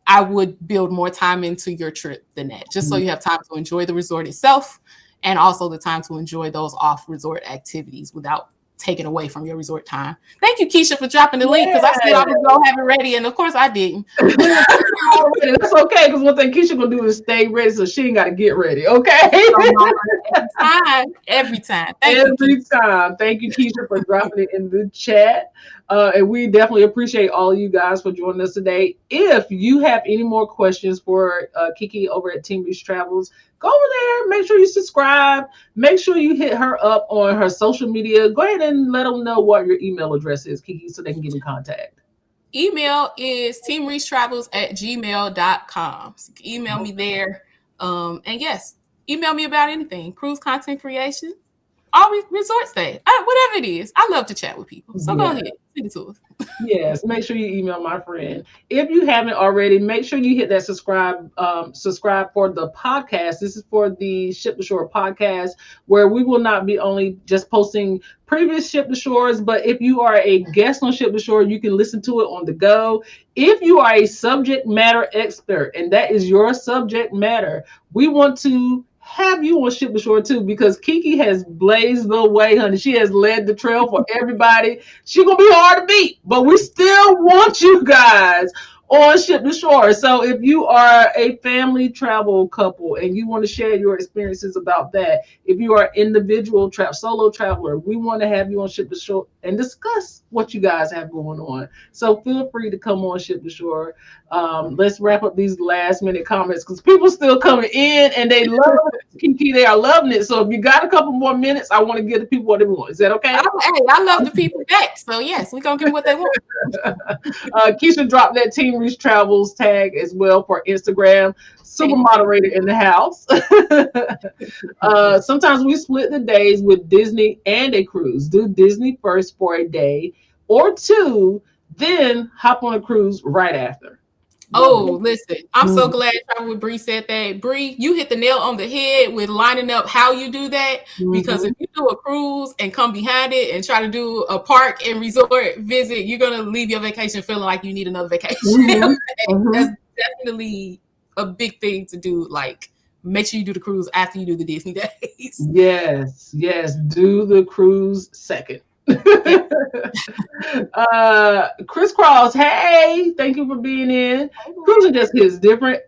I would build more time into your trip than that, just so you have time to enjoy the resort itself and also the time to enjoy those off resort activities without taken away from your resort time. Thank you, Keisha, for dropping the link, because I said I was going to have it ready, and of course I didn't. That's okay, because one thing Keisha gonna do is stay ready, so she ain't got to get ready. Okay. Every time. Every time. Thank you, Keisha, for dropping it in the chat. And we definitely appreciate all of you guys for joining us today. If you have any more questions for Keke over at Team Reese Travels, go over there. Make sure you subscribe. Make sure you hit her up on her social media. Go ahead and let them know what your email address is, Keke, so they can get in contact. Email is teamreachetravels@gmail.com. So you can email me there. And yes, email me about anything. Cruise content creation, all resort stay, whatever it is. I love to chat with people. So go ahead, send it to us. Yes, make sure you email my friend. If you haven't already, make sure you hit that subscribe for the podcast. This is for the Ship to Shore podcast, where we will not be only just posting previous Ship to Shores, but if you are a guest on Ship to Shore, you can listen to it on the go. If you are a subject matter expert, and that is your subject matter, we want to have you on Ship to Shore too, because Keke has blazed the way, honey. She has led the trail for everybody. She's gonna be hard to beat, but we still want you guys on Ship to Shore. So if you are a family travel couple and you want to share your experiences about that, if you are individual solo traveler, we want to have you on Ship to Shore and discuss what you guys have going on. So feel free to come on Ship to Shore. Let's wrap up these last minute comments, because people still coming in and they love it. Keke, they are loving it. So if you got a couple more minutes, I want to give the people what they want. Is that okay? Hey, I love the people back. So yes, we're gonna give them what they want. Keisha dropped that Team Reese Travels tag as well for Instagram. Super moderator in the house. Sometimes we split the days with Disney and a cruise. Do Disney first for a day or two, then hop on a cruise right after. Oh, listen, I'm so glad Travel with Bree said that. Bree, you hit the nail on the head with lining up how you do that. Because if you do a cruise and come behind it and try to do a park and resort visit, you're going to leave your vacation feeling like you need another vacation. That's definitely a big thing to do. Like, make sure you do the cruise after you do the Disney days. Yes, do the cruise second. Crisscross, hey, thank you for being in. Cruising just hits different.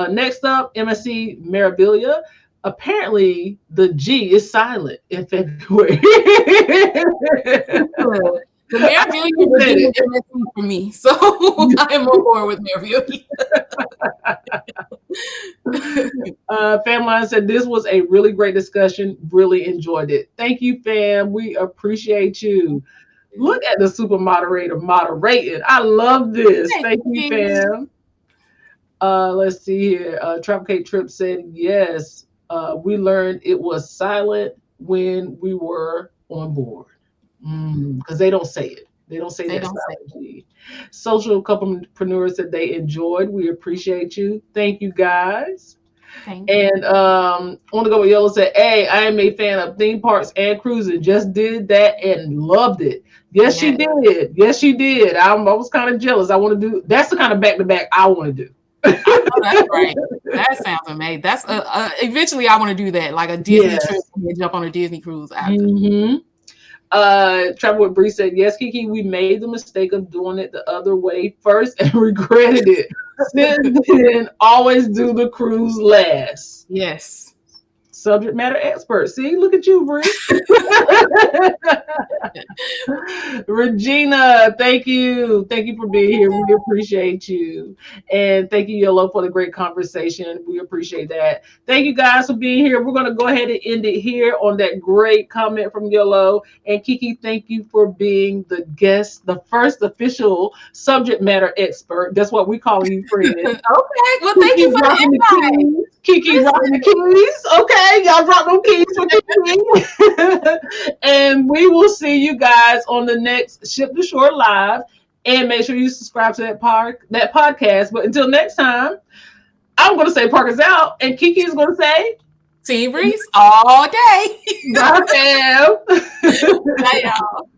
Next up, MSC Mirabilia. Apparently the G is silent in February. The Mirabilia is MSC for me, so I am on board with Mirabilia. Fam Line said this was a really great discussion. Really enjoyed it. Thank you, fam. We appreciate you. Look at the super moderator moderating. I love this. Thank you, fam. Let's see here. Travel Cake Trip said yes. We learned it was silent when we were on board, because they don't say it. They don't say that. Social Couplepreneurs said they enjoyed. We appreciate you. Thank you, guys. And I want to go with Yellow said, hey, I am a fan of theme parks and cruising. Just did that and loved it. Yes, she did. Yes, she did. I was kind of jealous. I want to do, that's the kind of back-to-back I want to do. That's right. That sounds amazing. That's eventually I want to do that, like a Disney trip and jump on a Disney cruise after. Travel with Bree said, yes, Keke, we made the mistake of doing it the other way first and regretted it. Since then, always do the cruise last. Yes. Subject matter expert. See, look at you, Bree. Regina, thank you. Thank you for being here. We appreciate you. And thank you, Yellow, for the great conversation. We appreciate that. Thank you guys for being here. We're going to go ahead and end it here on that great comment from Yellow. And Keke, thank you for being the guest, the first official subject matter expert. That's what we call you, friend. Okay. Well, thank you for the invite. Keke dropping the keys. Okay, y'all drop them keys for Keke. And we will see you guys on the next Ship to Shore Live. And make sure you subscribe to that podcast. But until next time, I'm going to say Park is out. And Keke is going to say Team Reese all day. Bye, fam. Bye, y'all.